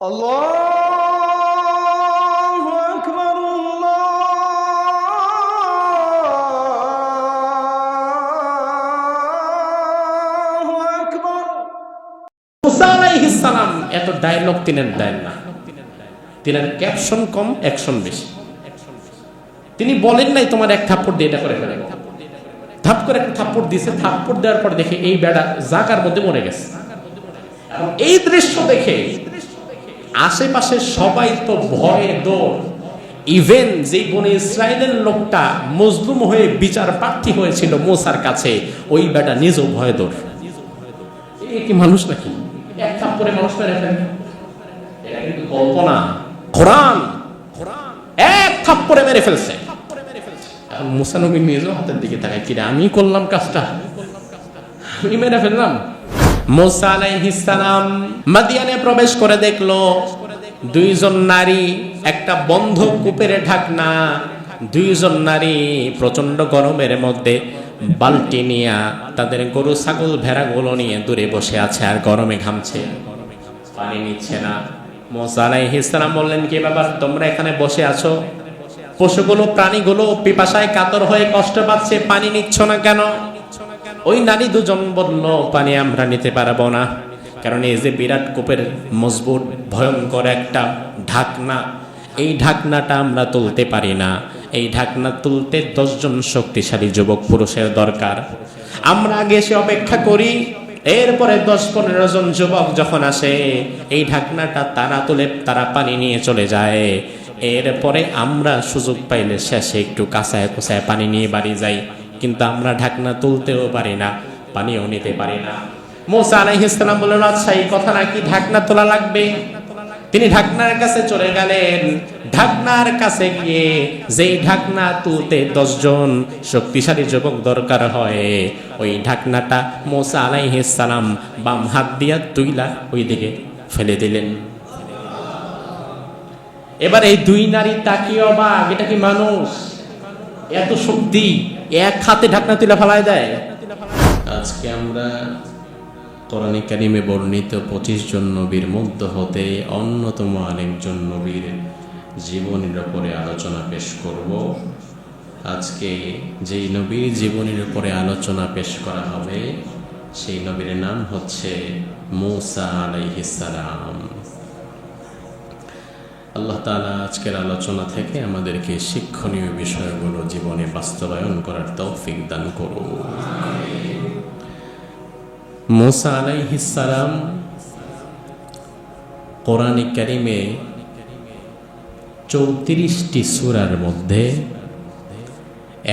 আল্লাহু আকবার, আল্লাহু আকবার। মুসা আলাইহিস সালাম এত ডায়লগ তিনের দেন না, তিনের ক্যাপশন কম, অ্যাকশন বেশি। তিনি বলেন নাই তোমার এক থাপ্পড় দিয়ে এটা করে ফেলবো, ধাপ করে একটা থাপ্পড় দিয়েছে। থাপ্পড় দেওয়ার পর দেখে এই বেড়া জাগার মধ্যে মরে গেছে। এই দৃশ্য দেখে আশেপাশে সবাই তো ভয়ে দৌড়। ইভেন যে বনে ইসরায়েলের লোকটা মজলুম হয়ে বিচার প্রার্থী হয়েছিল মুসার কাছে, ওই বেটা নিজেও ভয়ে দৌড়। এ কি মানুষ নাকি? এক থাপ্পড়ে মানুষ মেরে ফেলে? এটা কিন্তু কল্পনা। কোরআন এক থাপ্পড়ে মেরে ফেলছে। মুসা নবী নিজেও হাতের দিকে তাকায়, কিরে আমি করলাম কাজটা, আমি মেরে ফেললাম। মুসা আলাইহিস সালাম মাদিয়ানে প্রবেশ করে দেখলো দুইজন নারী, একটা বন্ধ কূপের ঢাকনা, দুইজন নারী প্রচন্ড গরমের মধ্যে বালতি নিয়ে তাদের গরু ছাগল ভেড়াগুলো নিয়ে দূরে বসে আছে আর গরমে ঘামছে, পানি নিচ্ছে না। মুসা আলাইহিস সালাম বললেন, কি ব্যাপার তোমরা এখানে বসে আছো? পশুগুলো প্রাণীগুলো পিপাসায় কাতর হয়ে কষ্ট পাচ্ছে, পানি নিচ্ছ না কেন? ওই নারী দুজন বলল, পানি আমরা নিতে পারবো না, কারণ এই যে বিরাট কূপের মজবুত ভয়ঙ্কর একটা ঢাকনা, এই ঢাকনাটা আমরা তুলতে পারি না। এই ঢাকনা তুলতে 10 জন শক্তিশালী যুবক পুরুষের দরকার। আমরা আগে এসে অপেক্ষা করি, এরপরে 10-15 জন যুবক যখন আসে এই ঢাকনাটা তারা তুলে তারা পানি নিয়ে চলে যায়। এরপরে আমরা সুযোগ পাইলে শেষে একটু কাঁচায় কোচায় পানি নিয়ে বাড়ি যাই, কিন্তু আমরা ঢাকনা তুলতেও পারি না, পানিও নিতে পারি না। মুসা আলাইহিস সালাম বললেন, আচ্ছা এই কথা নাকি, ঢাকনা তোলা লাগবে? তিনি ঢাকনার কাছে চলে গেলেন। ঢাকনার কাছে গিয়ে যেই ঢাকনা তুলতে 10 জন শক্তিশালী যুবক দরকার হয়, ওই ঢাকনাটা মুসা আলাইহিস সালাম বাম হাত দিয়া তুইলা ওই দিকে ফেলে দিলেন। এবার এই দুই নারী তাকিয়ে অবাক, এটা কি মানুষ? এত শক্তি, এক হাতে ঢাকনা তুলে ফেলায় দেয়। আজকে আমরা কোরআনে কারিমে বর্ণিত 25 জন নবীর মধ্য হতে অন্যতম আরেকজন নবীর জীবনের উপরে আলোচনা পেশ করব। আজকে যেই নবীর জীবনের উপরে আলোচনা পেশ করা হবে সেই নবীর নাম হচ্ছে মুসা আলাইহিস সালাম। আল্লাহ তাআলা আজকের আলোচনা থেকে আমাদেরকে শিক্ষণীয় বিষয়গুলো জীবনে বাস্তবায়ন করার তৌফিক দান করুন। মুসা আলাইহিস সালাম কোরআনে কারিমে 34টি সূরার মধ্যে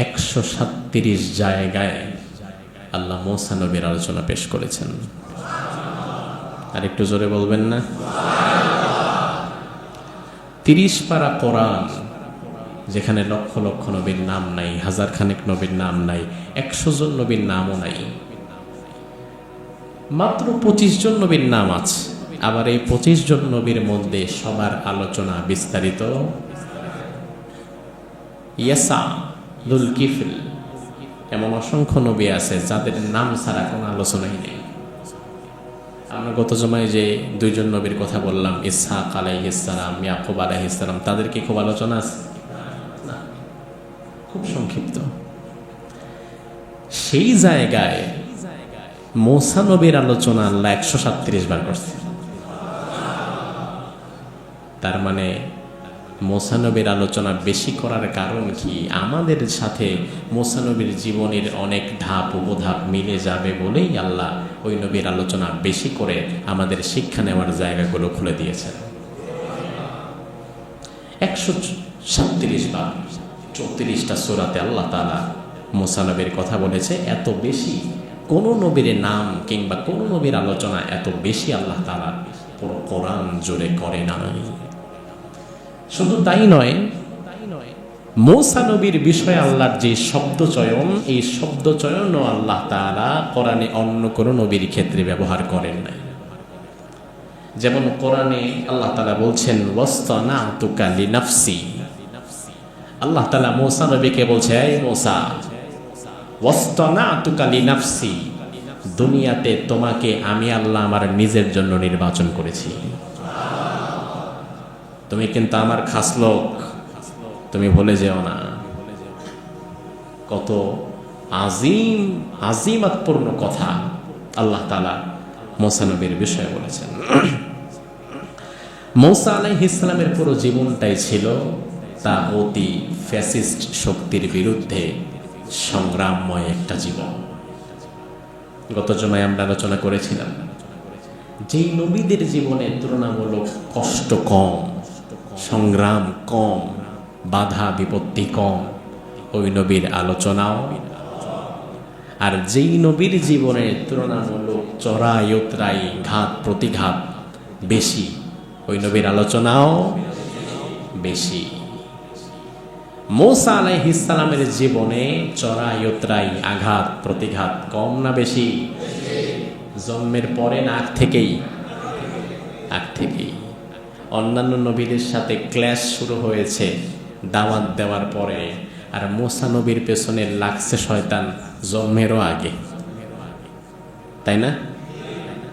137 জায়গায় আল্লাহ মুসা নবীর আলোচনা পেশ করেছেন। আর একটু জোরে বলবেন না? 30 পারা কোরআন, যেখানে লক্ষ লক্ষ নবীর নাম নাই, হাজার খানেক নবীর নাম নাই, 100 জন নবীর নামও নাই, মাত্র 25 জন নবীর নাম আছে। আবার এই 25 জন নবীর মধ্যে সবার আলোচনা বিস্তারিত। ইয়াসা, দুলকিফল, এমন অসংখ্য নবী আছে যাদের নাম ছাড়া কোনো আলোচনাই নেই। আমরা গত জমায় যে 2 জন নবীর কথা বললাম, ইসহাক আলাইহিস সালাম, ইয়াকুব আলাইহিস সালাম, তাদের কি খুব আলোচনা আছে? না, খুব সংক্ষিপ্ত। সেই জায়গায় মুসা নবীর আলোচনা আল্লাহ 137 বার করছে। তার মানে মুসা নবীর আলোচনা বেশি করার কারণ কি? আমাদের সাথে মুসা নবীর জীবনের অনেক ধাপ উপধাপ মিলে যাবে বলেই আল্লাহ ওই নবীর আলোচনা বেশি করে আমাদের শিক্ষা নেওয়ার জায়গাগুলো খুলে দিয়েছেন। 137 বার 34টা সূরাতে আল্লাহ তাআলা মুসা নবীর কথা বলেছে। এত বেশি কোন নবীর নাম কিংবা কোন নবীর আলোচনা এত বেশি আল্লাহ তাআলা পুরো কোরআন জুড়ে করে নাই। শুধু তাই নয়, মুসা নবীর বিষয়ে আল্লাহর যে শব্দ চয়ন, এই শব্দ চয়নও আল্লাহ তাআলা কোরআনে অন্য কোন নবীর ক্ষেত্রে ব্যবহার করেন নাই। যেমন কোরআনে আল্লাহ তাআলা বলছেন, ওয়াসতানাতুকা লিনাফসি। আল্লাহ তাআলা মুসা নবীকে বলছে, এই মুসা, ওয়াসতানাতুকা লিনাফসি, দুনিয়াতে তোমাকে আমি আল্লাহ আমার নিজের জন্য নির্বাচন করেছি। তুমি কিন্তু আমার খাস লোক, তুমি ভুলে যেও না। কত আজিম আজিমাতপূর্ণ কথা আল্লাহ তাআলা মূসা নবীর বিষয়ে বলেছেন। মূসা আলাইহিস সালামের পুরো জীবনটাই ছিল তা অতি ফ্যাসিস্ট শক্তির বিরুদ্ধে সংগ্রামময় একটা জীবন। গত জুমায় আমরা আলোচনা করেছিলাম, যেই নবীদের জীবনে তুলনামূলক কষ্ট কম, সংগ্রাম কম, বাধা বিপত্তি কম, ওই নবীর আলোচনাও। আর যেই নবীর জীবনে তুলনামূলক চড়াই উতরাই ঘাত প্রতিঘাত বেশি, ওই নবীর আলোচনাও বেশি। মূসা আলাইহিস সালামের জীবনে চড়াই উতরাই আঘাত প্রতিঘাত কম না বেশি? জন্মের পরে না আগ থেকেই? আগ থেকেই। অন্যান্য নবীদের সাথে ক্ল্যাশ শুরু হয়েছে দাওয়াত দেওয়ার পরে, আর মূসা নবীর পেছনে লাগছে শয়তান জন্মেরও আগে, তাই না?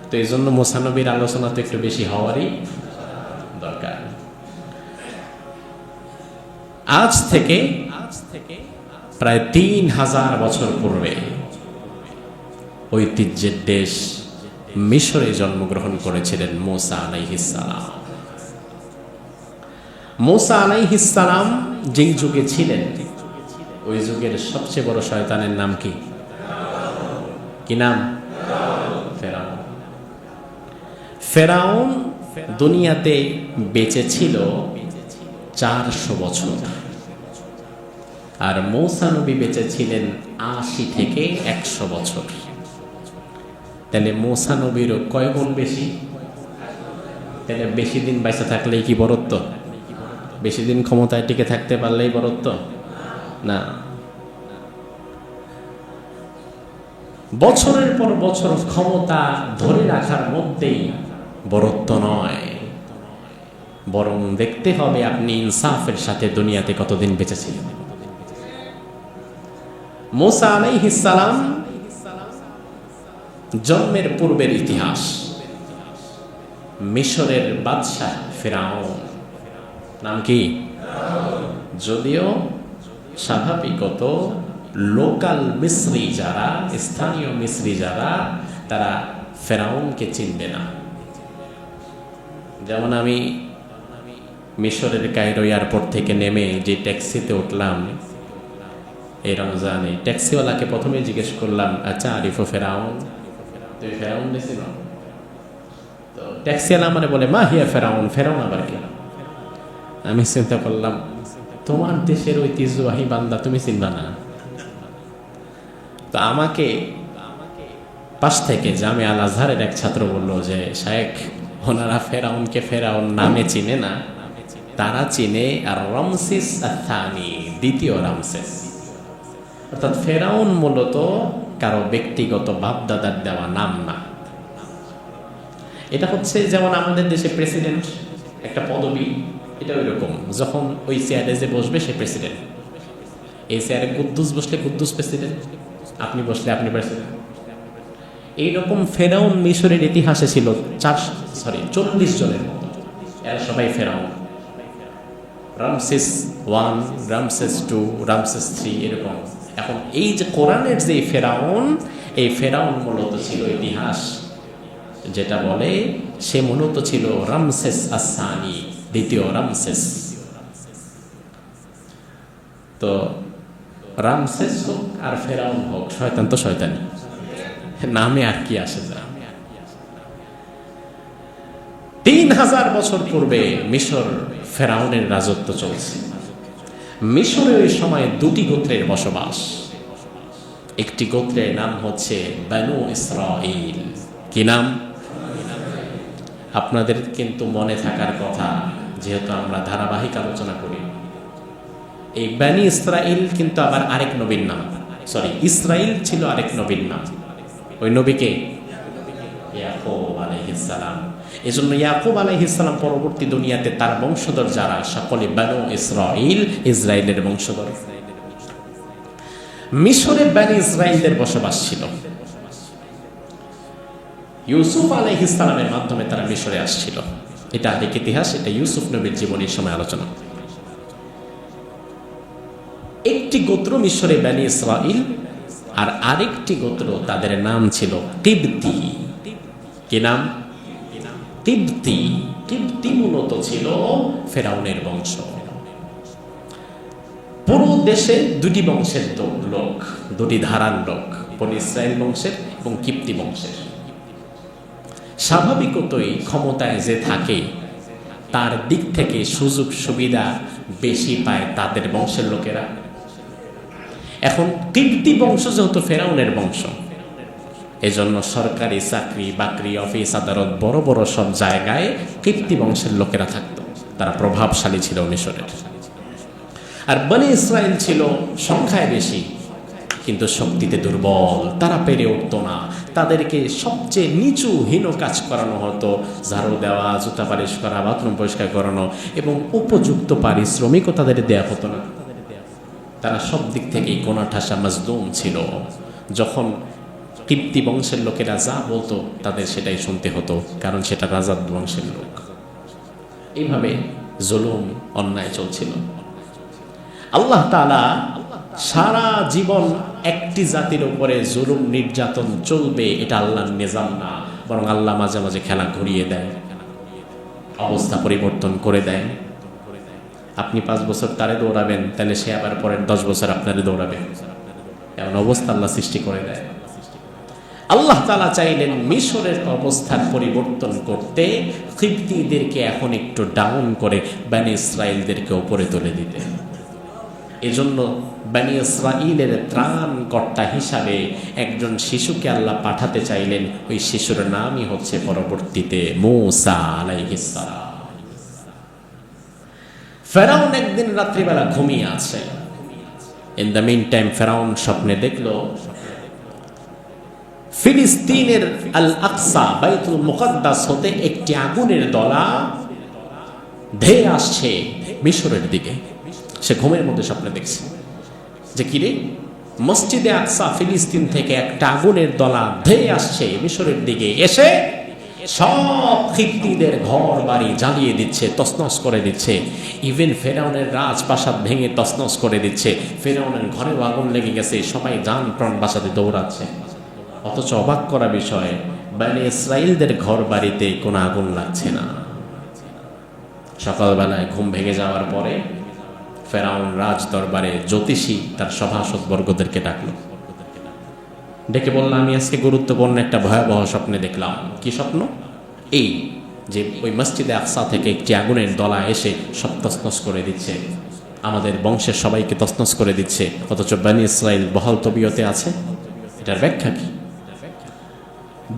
তো এই জন্য মূসা নবীর আলোচনা তো একটু বেশি হওয়ারই দরকার। আজ থেকে প্রায় ৩,০০০ বছর পূর্বে ঐতিহ্যের দেশ মিশরে জন্মগ্রহণ করেছিলেন মূসা আলাইহিস সালাম। মূসা আলাইহিস সালাম যেই যুগে ছিলেন, ওই যুগের সবচেয়ে বড় শয়তানের নাম কি? কি নাম? ফেরাউন। ফেরাউন দুনিয়াতে বেঁচে ছিল ৪০০ বছর, আর মূসা নবী বেঁচে ছিলেন ৮০ থেকে ১০০ বছর। তাহলে মূসা নবীরও কয় গুণ বেশি? তাহলে বেশি দিন বেঁচে থাকলেই কি বরত্ব? বেশি দিন ক্ষমতায় টিকে থাকতে পারলেই বরত্ব না। বছরের পর বছর ক্ষমতা ধরে রাখার মধ্যেই বরত্ব নয়, বরং দেখতে হবে আপনি ইনসাফের সাথে দুনিয়াতে কতদিন বেঁচেছিলেন। মূসা আলাইহিস সালাম জন্মের পূর্বের ইতিহাস। মিশরের বাদশাহ ফেরাউন, নাম কি? যদিও স্বাভাবিকত লোকাল মিসরি যারা, স্থানীয় মিসরি যারা, তারা ফেরাউনকে চিনবে না। যেমন আমি মিশরের কায়রো এয়ারপোর্ট থেকে নেমে যে ট্যাক্সিতে উঠলাম এই রমজানে, ট্যাক্সিওয়ালাকে প্রথমে জিজ্ঞেস করলাম, আচ্ছা আরিফো ফেরাউন, তুমি ফেরাউন দেখছি না? তো ট্যাক্সিওয়ালা মানে বলে, মা হিয়া ফেরাউন, ফেরাউন আবার কি? আমি চিন্তা করলাম, তোমার দেশের ঐতিহ্যবাহী বান্দা তুমি চিনবা না? তো আমাকে পাশ থেকে জামে আল আজহারের এক ছাত্র বলল যে, শায়েখ, ওনারা ফেরাউনকে ফেরাউন নামে চিনে না, তারা চিনে আর রামসেস আথসানি, দ্বিতীয় রামসেস। অর্থাৎ ফেরাউন মূলত কারো ব্যক্তিগত বাপদাদার দেওয়া নাম না। এটা হচ্ছে যেমন আমাদের দেশে প্রেসিডেন্ট একটা পদবি, এটা ওই রকম, যখন ওই চেয়ারে যে বসবে সে প্রেসিডেন্ট। এই চেয়ারে কুদ্দুস বসলে কুদ্দুস প্রেসিডেন্ট, আপনি বসলে আপনি প্রেসিডেন্ট। এইরকম ফেরাউন মিশরের ইতিহাসে ছিল 40 জনের মতো, এরা সবাই ফেরাউন। রামসেস 1, রামসেস 2, রামসেস 3 এরকম। এখন এই যে কোরআনের যে ফেরাউন, এই ফেরাউন মূলত ছিল ইতিহাস যেটা বলে, সে মূলত ছিল রামসেস আসানি, দ্বিতীয় রামসেস। তো রামসেস হোক আর ফেরাউন হোক, শয়তান তো শয়তানি, নামে আর কি আসে যায়। ৩,০০০ বছর পূর্বে মিশর ফেরাউনের রাজত্ব চলছে। মিশরে ওই সময় 2টি গোত্রের বসবাস। একটি গোত্রের নাম হচ্ছে বানু ইসরাঈল। কি নাম? আপনাদের কিন্তু মনে থাকার কথা, যেহেতু আমরা ধারাবাহিক আলোচনা করি। এই বানি ইসরাঈল কিন্তু আবার আরেক নবীর নাম, ইসরাঈল ছিল আরেক নবীর নাম। ওই নবীকে ইয়াকুব আলাইহিস সালাম। এজন্য ইয়াকুব আলাইহিস সালাম পরবর্তী দুনিয়াতে তার বংশধর যারা, সকলে বানু ইসরাঈল, ইসরায়েলের বংশধর। মিশরে বানি ইসরাঈলদের বসবাস ছিল। ইউসুফ আলাইহিস সালামের মাধ্যমে তারা মিশরে আসছিল। এটা আরেক ইতিহাস, এটা ইউসুফ নবীর জীবনের সময় আলোচনা। একটি গোত্র মিশরে বনি ইসরাইল, আর আরেকটি গোত্র তাদের নাম ছিল কিবতি। কি নাম? কিবতি। কিবতি মূলত ছিল ফেরাউনের বংশ। পুরো দেশে দুটি বংশের লোক, দুটি ধারার লোক, বনি ইসরাইল বংশের এবং কিবতি বংশের। স্বাভাবিকতই ক্ষমতায় যে থাকে তার দিক থেকে সুযোগ সুবিধা বেশি পায় তাদের বংশের লোকেরা। এখন কিবতি বংশ যেহেতু ফেরাউনের বংশ, এজন্য সরকারি চাকরি বাকরি, অফিস আদালত, বড় বড় সব জায়গায় কিবতি বংশের লোকেরা থাকত। তারা প্রভাবশালী ছিল মিশরের। আর বনি ইসরাইল ছিল সংখ্যায় বেশি কিন্তু শক্তিতে দুর্বল, তারা পেরে উঠত না। তাদেরকে সবচেয়ে নিচু হীন কাজ করানো হতো, ঝাড়ু দেওয়া, জুতা পালিশ করা, বাথরুম পরিষ্কার করানো, এবং উপযুক্ত পারিশ্রমিকও তাদের দেয়া হতো না। তারা সব দিক থেকেই কোণাঠাসা মজলুম ছিল। যখন কিবতি বংশের লোকেরা যা বলতো তাদের সেটাই শুনতে হতো, কারণ সেটা রাজাদ বংশের লোক। এইভাবে জুলুম অন্যায় চলছিল। আল্লাহ তাআলা সারা জীবন একটি জাতির উপরে জুলুম নির্যাতন চলবে এটা আল্লাহর নিজাম না, বরং আল্লাহ মাঝে মাঝে খেলা ঘুরিয়ে দেয়, অবস্থা পরিবর্তন করে দেয়। আপনি 5 বছর তারে দৌড়াবেন, তাহলে সে আবার পরের 10 বছর আপনারে দৌড়াবে, এমন অবস্থা আল্লাহ সৃষ্টি করে দেয়। আল্লাহ তাআলা চাইলেন মিশরের অবস্থার পরিবর্তন করতে, কিবতীদেরকে এখন একটু ডাউন করে বনি ইসরাইলদেরকে উপরে তুলে দিতে। এজন্য বনি ইসরাইলের ত্রাণকর্তা হিসাবে একজন শিশুকে আল্লাহ পাঠাতে চাইলেন। ওই শিশুর নামই হচ্ছে পরবর্তীতে মূসা আলাইহিস সালাম। ফেরাউন একদিন রাত্রিবেলা ঘুমিয়ে আছে। ইন দ্য মিন টাইম ফেরাউন স্বপ্নে দেখলো ফিলিস্তিনের আল আকসা বাইতুল মুকদ্দাস হতে একটি আগুনের দলা ধেয়ে আসছে মিশরের দিকে। সে ঘুমের মধ্যে স্বপ্নে দেখছে যে কিরে, মসজিদে আকসা ফিলিস্তিন থেকে একটা আগুনের দলা ধেয়ে আসছে মিশরের দিকে, এসে সব কিবতীদের ঘর বাড়ি জ্বালিয়ে দিচ্ছে, তছনছ করে দিচ্ছে। ইভেন ফেরাউনের রাজপ্রাসাদ ভেঙে তছনছ করে দিচ্ছে। ফেরাউনের ঘরেও আগুন লেগে গেছে, সবাই জান প্রাণ বাঁচাতে দৌড়াচ্ছে। অথচ অবাক করা বিষয়, বনি ইসরাইলদের ঘর বাড়িতে কোনো আগুন লাগছে না। সকালবেলায় ঘুম ভেঙে যাওয়ার পরে ফেরাউন রাজ দরবারে জ্যোতিষী তার সভাসদ বর্গদেরকে ডাকলো, ডেকে বলল, আমি আজকে গুরুত্বপূর্ণ একটা ভয়াবহ স্বপ্নে দেখলাম। কি স্বপ্ন? এই যে ওই মসজিদে আকসা থেকে একটি আগুনের দলা এসে সব তছনছ করে দিচ্ছে, আমাদের বংশের সবাইকে তছনছ করে দিচ্ছে, অথচ বনি ইসরাইল বহাল তবিয়তে আছে। এটার ব্যাখ্যা কি?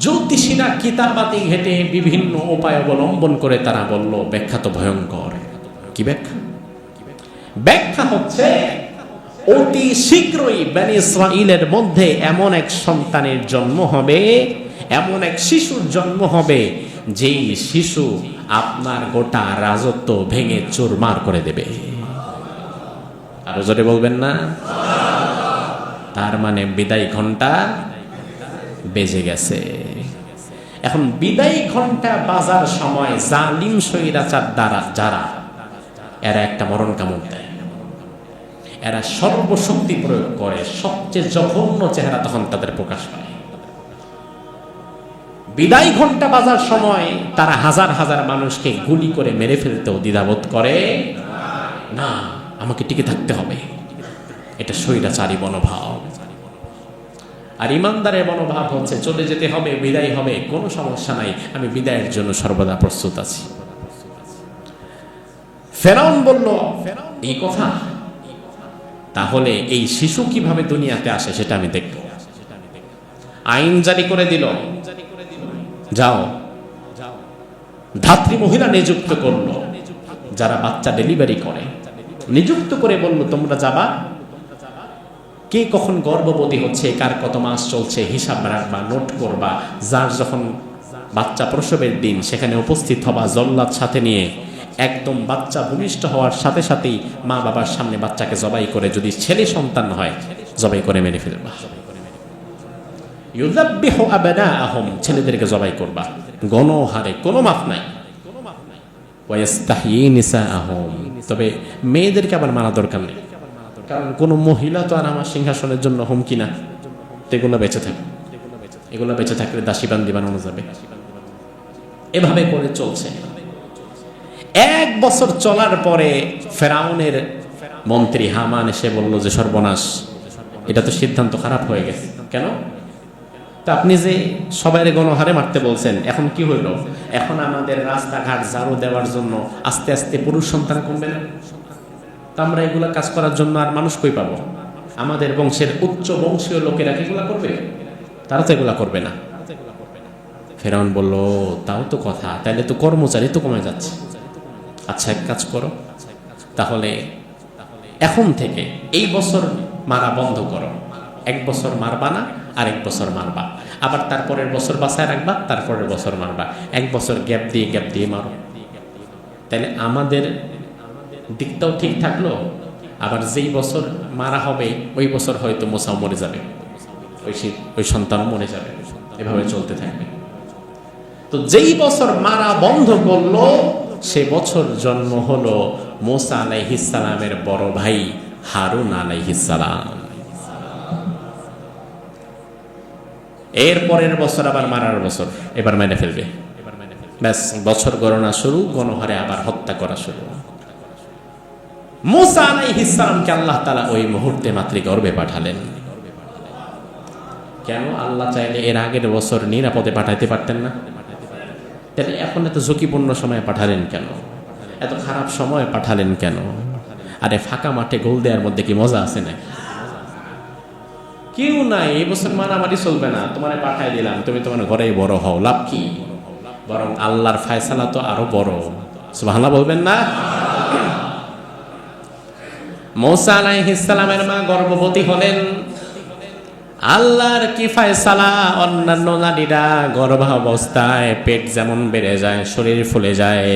জ্যোতিষীরা কিতাবাতি ঘেটে বিভিন্ন উপায় অবলম্বন করে তারা বলল, ব্যাখ্যা তো ভয়ঙ্কর। কি ব্যাখ্যা? ব্যাখ্যা হচ্ছে অতি শীঘ্রই বনি ইসরাইলের মধ্যে এমন এক সন্তানের জন্ম হবে, এমন এক শিশুর জন্ম হবে, যেই শিশু আপনার গোটা রাজত্ব ভেঙে চুরমার করে দেবে। আরো জোরে বলবেন না? তার মানে বিদায় ঘন্টা বেজে গেছে। এখন বিদায় ঘন্টা বাজার সময় জালিম স্বৈরাচার দ্বারা যারা, এরা একটা মরণ কামড় দেয়, এরা সর্বশক্তি প্রয়োগ করে, সবচেয়ে জঘন্য চেহারা তখন তাদের প্রকাশ পায়। বিদায় ঘন্টা বাজার সময় তারা হাজার হাজার মানুষকে গুলি করে মেরে ফেলতেও দ্বিধাবোধ করে না, আমাকে টিকে থাকতে হবে। এটা স্বৈরাচারী মনোভাব। আর ইমানদারের মনোভাব হচ্ছে চলে যেতে হবে, বিদায় হবে, কোনো সমস্যা নাই, আমি বিদায়ের জন্য সর্বদা প্রস্তুত আছি। ফেরাউন বলল, এই কথা, তাহলে এই শিশু কিভাবে দুনিয়াতে আসে সেটা আমি দেখব। আইন জারি করে দিল, যাও ধাত্রী মহিলা নিযুক্ত করলো যারা বাচ্চা ডেলিভারি করে, নিযুক্ত করে বলল, তোমরা যাবা, কে কখন গর্ভবতী হচ্ছে, কার কত মাস চলছে হিসাব রাখবা, নোট করবা, যার যখন বাচ্চা প্রসবের দিন সেখানে উপস্থিত হবা জল্লাদ সাথে নিয়ে। একদম বাচ্চা ভূমিষ্ঠ হওয়ার সাথে সাথেই মা বাবার সামনে বাচ্চাকে জবাই করে, যদি ছেলে সন্তান হয় জবাই করে মেরে ফেলবা। ইউযাব্বিহু আবনাআহুম, ছেলেদেরকে জবাই করবা, গণহারে, কোনো মাফ নাই। ওয়াইস্তাহয়ী নিসাআহুম, তবে মেয়েদেরকে আবার মানা দরকার নেই, কারণ কোনো মহিলা তো আর আমার সিংহাসনের জন্য হুমকি না। এগুলো বেঁচে থাকে, এগুলো বেঁচে থাকলে দাসী বান্দি বানানো যাবে। এভাবে করে চলছে। 1 বছর চলার পরে ফেরাউনের মন্ত্রী হামান এসে বলল যে সর্বনাশ, এটা তো সিদ্ধান্ত খারাপ হয়ে গেছে। কেন? তা আপনি যে সবাইরে গণহারে মারতে বলছেন, এখন কি হইল? এখন আমাদের রাস্তাঘাট ঝাড়ু দেওয়ার জন্য আস্তে আস্তে পুরুষ সন্তান কমবে না? তা আমরা এগুলা কাজ করার জন্য আর মানুষ কই পাবো? আমাদের বংশের উচ্চ বংশীয় লোকেরা এগুলা করবে? তারা তো এগুলা করবে না। ফেরাউন বলল, তাও তো কথা, তাহলে তো কর্মচারী তো কমে যাচ্ছে। আচ্ছা, এক কাজ করো, তাহলে এখন থেকে এই বছর মারা বন্ধ করো। 1 বছর মারবা না, আর 1 বছর মারবা, আবার তারপরের বছর বাসায় রাখবা, তারপরের বছর মারবা, 1 বছর গ্যাপ দিয়ে মারো। তাহলে আমাদের দিকটাও ঠিক থাকলো, আবার যেই বছর মারা হবে ওই বছর হয়তো মোসাও মরে যাবে, ওই সন্তানও মরে যাবে, এভাবে চলতে থাকবে। তো যেই বছর মারা বন্ধ করলো সে বছর জন্ম হলো মুসা আলাইহিস সালামের বড় ভাই হারুন আলাইহিস সালাম। এর পরের বছর আবার মারার বছর, এবার মেনে ফেলবে। ব্যাস, বছর গণনা শুরু, গণহারে আবার হত্যা করা শুরু। মুসা আলাইহিস সালামকে আল্লাহ তাআলা ওই মুহূর্তে মাতৃগর্ভে পাঠালেন। কেন? আল্লাহ চাইলে এর আগের বছর নিরাপদে পাঠাইতে পারতেন না? তাহলে এখন এত ঝুঁকিপূর্ণ সময়ে পাঠালেন কেন? এত খারাপ সময় পাঠালেন কেন? আরে ফাঁকা মাঠে গোল দেওয়ার মধ্যে কি মজা আছে না? কেউ নাই, এই বছর মারামারি চলবে না, তোমারে পাঠাই দিলাম, তুমি তোমার ঘরেই বড় হও, লাভ কি? বরং আল্লাহর ফায়সালা তো আরো বড়। সুবহানাল্লাহ বলবেন না? মুসা আলাইহিস সালামের মা গর্ভবতী হলেন। আল্লাহর কি ফায়সালা, অন্যান্য নারীরা গর্ভাবস্থায় পেট যেমন বেড়ে যায়, শরীর ফুলে যায়,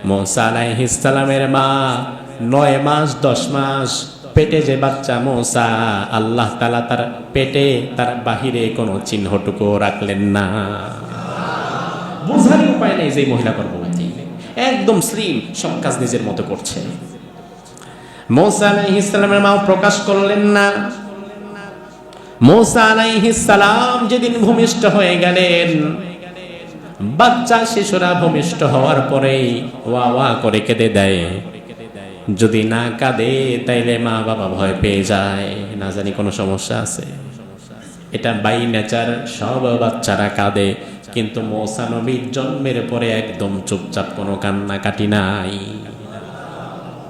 মুসা আলাইহিস সালামের মা 9 মাস 10 মাস পেটে যে বাচ্চা মুসা, আল্লাহ তাআলা তার পেটে তার বাহিরে কোনো চিহ্নটুকু রাখলেন না। বোঝার উপায় নেই যে মহিলা গর্ভবতী, একদম স্লিম, সব কাজ নিজের মতো করছে। মুসা আলাইহিস সালামের মা প্রকাশ করলেন না। মুসা আলাইহিস সালাম যেদিন ভূমিষ্ঠ হয়ে গেলেন, বাচ্চা শিশুরা ভূমিষ্ঠ হওয়ার পরেই ওয়া ওয়া করে কেঁদে দেয়। যদি না কাঁদে তাইলে মা বাবা ভয় পেয়ে যায়, না জানি কোনো সমস্যা আছে। এটা বাই নেচার, সব বাচ্চারা কাঁদে, কিন্তু মুসা নবীর জন্মের পরে একদম চুপচাপ, কোনো কান্নাকাটি নাই।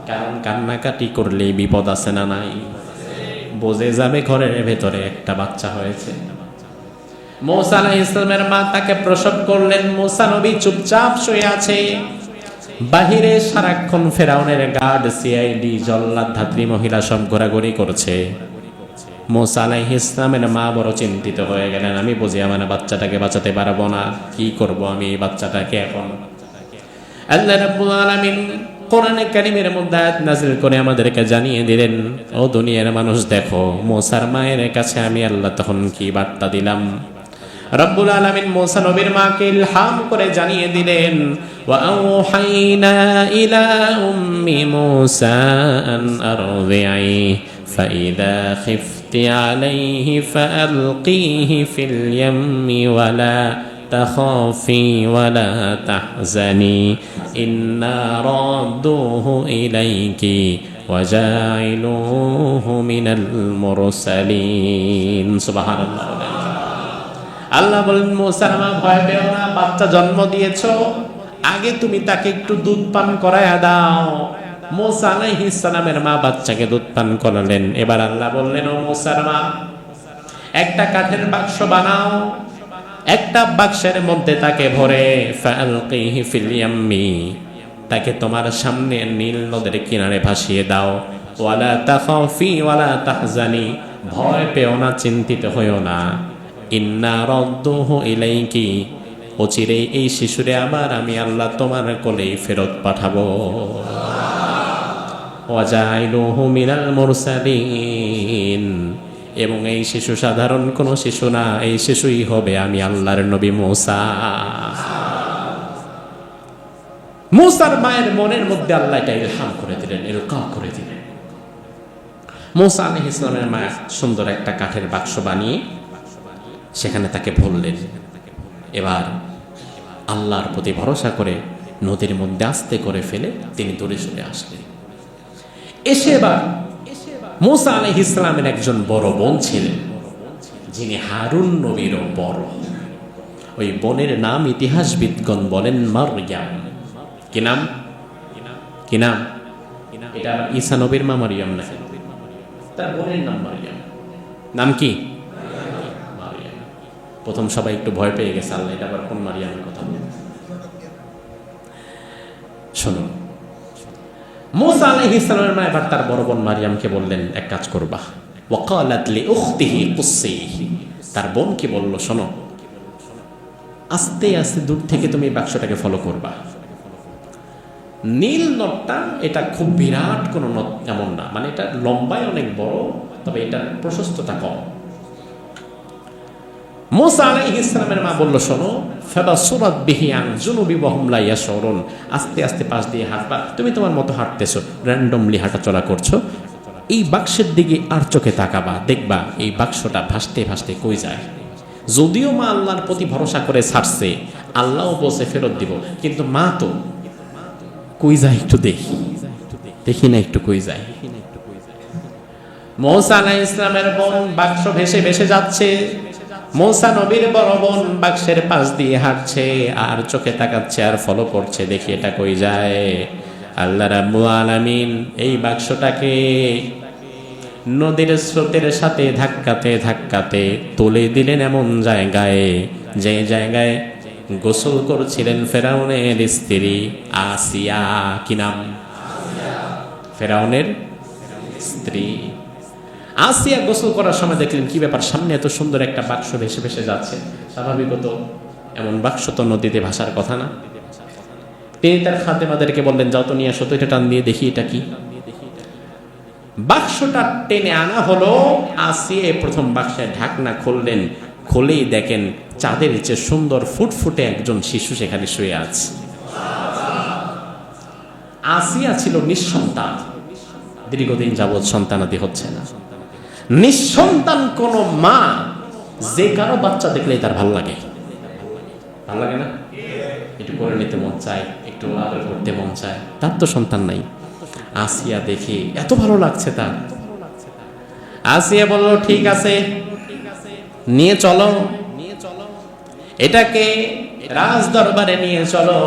কারণ কান্নাকাটি করলে বিপদ আছে না নাই? বোঝে যাবে ঘরের ভেতরে একটা বাচ্চা হয়েছে। মুসা আলাইহিস সালামের মা তাকে প্রসব করলেন। মুসা নবী চুপচাপ শুয়ে আছে। বাহিরে সারাক্ষণ ফেরাউনের গার্ড, সিআইডি, জল্লাদ, ধাত্রী মহিলা সব ঘোরাঘুরি করছে। মুসা আলাইহিস সালামের মা বড় চিন্তিত হয়ে গেলেন, আমি বুঝি আমার বাচ্চাটাকে বাঁচাতে পারবো না, কি করব আমি এই বাচ্চাটাকে এখন? আল্লাহ রাব্বুল আলামিন কোরআনে কারীমের মধ্যে আয়াত নাযিল করে আমাদেরকে জানিয়ে দিলেন, ও দুনিয়ার মানুষ দেখো মুসার মায়ের কাছে আমি আল্লাহ তখন কি বার্তা দিলাম। রব্বুল আলামিন মুসা নবীর মাকে ইলহাম করে জানিয়ে দিলেন, ওয়া আওহাইনা ইলা উম্মি মুসা আন আরদি'i ফাইদা খিফতি আলাইহি ফাআলকিহি ফিল ইয়াম্মি ওয়ালা তাখাফি ওয়ালা তাহজানি ইন্না রাদ্দুহু ইলাইকি ওয়াজাইলুহু মিনাল মুরসালিন। সুবহানাল্লাহ। আল্লাহ বলেন, মুসার মা ভয় পেও না, বাচ্চা জন্ম দিয়েছো, আগে তুমি তাকে একটু দুধ পান করায়া দাও। মুসা আলাইহিস সালামের মা বাচ্চাকে দুধ পান করালেন। এবার আল্লাহ বললেন, ও মুসার মা, একটা কাঠের বাক্স বানাও, একটা বাক্সের মধ্যে তাকে ভরে ফাআলকিহি ফিল ইয়াম্মি, তাকে তোমার সামনে নীল নদের কিনারে ভাসিয়ে দাও। ওয়ালা তাখাফি ওয়ালা তাহজানি, ভয় পেও না, চিন্তিত হইও না। ইন্না রাদ্দুহু ইলাইকি, অচিরেই এই শিশুরে আবার আমি আল্লাহ তোমার কোলেই ফেরত পাঠাবো। ওয়াজাইলুহু মিনাল মুরসালিন, এবং এই শিশু সাধারণ কোনো শিশু না, এই শিশুই হবে আমি আল্লাহর নবী মুসা। মূসার মায়ের মনের মধ্যে আল্লাহ এটা ইলহাম করে দিলেন, ইলকা করে দিলেন। মূসা আলাইহিস সালামের মা সুন্দর একটা কাঠের বাক্স বানিয়ে সেখানে তাকে ভরলেন। এবার আল্লাহর প্রতি ভরসা করে নদীর মধ্যে আস্তে করে ফেলে তিনি দূরে সরে আসলেন। এসে এবার মূসা আলাইহিস সালামের একজন বড় বোন ছিলেন, যিনি হারুন নবীরও বড়। ওই বোনের নাম ইতিহাসবিদগণ বলেন মারইয়াম। কি নাম? কি নাম? এটা ঈসা নবীর মা মারইয়াম না, তার বোনের নাম মারইয়াম। নাম কি? মারইয়াম। প্রথম সবাই একটু ভয় পেয়ে গেছে, আল্লাহ এটা আবার কোন মারইয়ামের কথা বলে। শুনুন, মূসা আলাইহিস সালামের মা এবার তার বড় বোন মারইয়ামকে বললেন, এক কাজ করবা। ওয়াকালাত লিউখতিহি কুসসিহি, তার বোন কি বলল, শোনো, আস্তে আস্তে দূর থেকে তুমি বাক্সটাকে ফলো করবা। নীল নদটা এটা খুব বিরাট কোনো নদ এমন না, মানে এটা লম্বায় অনেক বড়, তবে এটার প্রশস্ততা কম। মূসা আলাইহিস সালামের মা বলল, শোনো, ফাবাসুরাত বিহি আন জুনুবি ওয়া হুম লা ইয়াশউরুন, আস্তে আস্তে পাশ দিয়ে হাঁটবা, তুমি তোমার মতো হাঁটতেছো, র্যান্ডমলি হাঁটাচলা করছো, এই বাক্সের দিকে আর চোখে তাকাবা, দেখবা এই বাক্সটা ভাসতে ভাসতে কই যায়। যদিও মা আল্লাহর প্রতি ভরসা করে ছাড়ছে, আল্লাহও বসে ফেরত দিব, কিন্তু মা তো কই যায় একটু দেখি, দেখি না একটু কই যায়। মূসা আলাইহিস সালামের বোন বাক্স ভেসে ভেসে যাচ্ছে, মূসা নবীর বড় বোন বাক্সের পাশ দিয়ে হাঁটছে আর চোখে তাকাচ্ছে আর ফলো করছে, দেখি এটা কই যায়। আল্লাহ রাব্বুল আলামিন এই বাক্সটাকে নদীর স্রোতের সাথে ধাক্কাতে ধাক্কাতে তুলে দিলেন এমন জায়গায়, যে জায়গায় গোসল করছিলেন ফেরাউনের স্ত্রী আসিয়া। কি নাম? ফেরাউনের স্ত্রী আসিয়া গোসল করার সময় দেখলেন, কি ব্যাপার, সামনে এত সুন্দর একটা বাক্স ভেসে ভেসে যাচ্ছে, স্বাভাবিকত এমন বাক্স তো নদীতে ভাসার কথা না। তিনি তার খাদেমাদেরকে বললেন, যাও তো নিয়ে আসো তো, এটা টান দিয়ে দেখি এটা কি। বাক্সটা টেনে আনা হলো, আসিয়া প্রথম বাক্সের ঢাকনা খুললেন, খুলেই দেখেন চাঁদের চেয়ে সুন্দর ফুটফুটে একজন শিশু সেখানে শুয়ে আছে। আসিয়া ছিল নিঃসন্তান, দীর্ঘদিন যাবৎ সন্তানাদি হচ্ছে না। নিঃসন্তান কোন মা যে কারো বাচ্চা দেখলেই তার ভালো লাগে, ভালো লাগে না? একটু করে নিতে মন চায়, একটু আদর করতে মন চায়, তার তো সন্তান নাই। আসিয়া দেখে এত ভালো লাগছে তার। আসিয়া বলল, ঠিক আছে, নিয়ে চলো, এটাকে রাজ দরবারে নিয়ে চলো।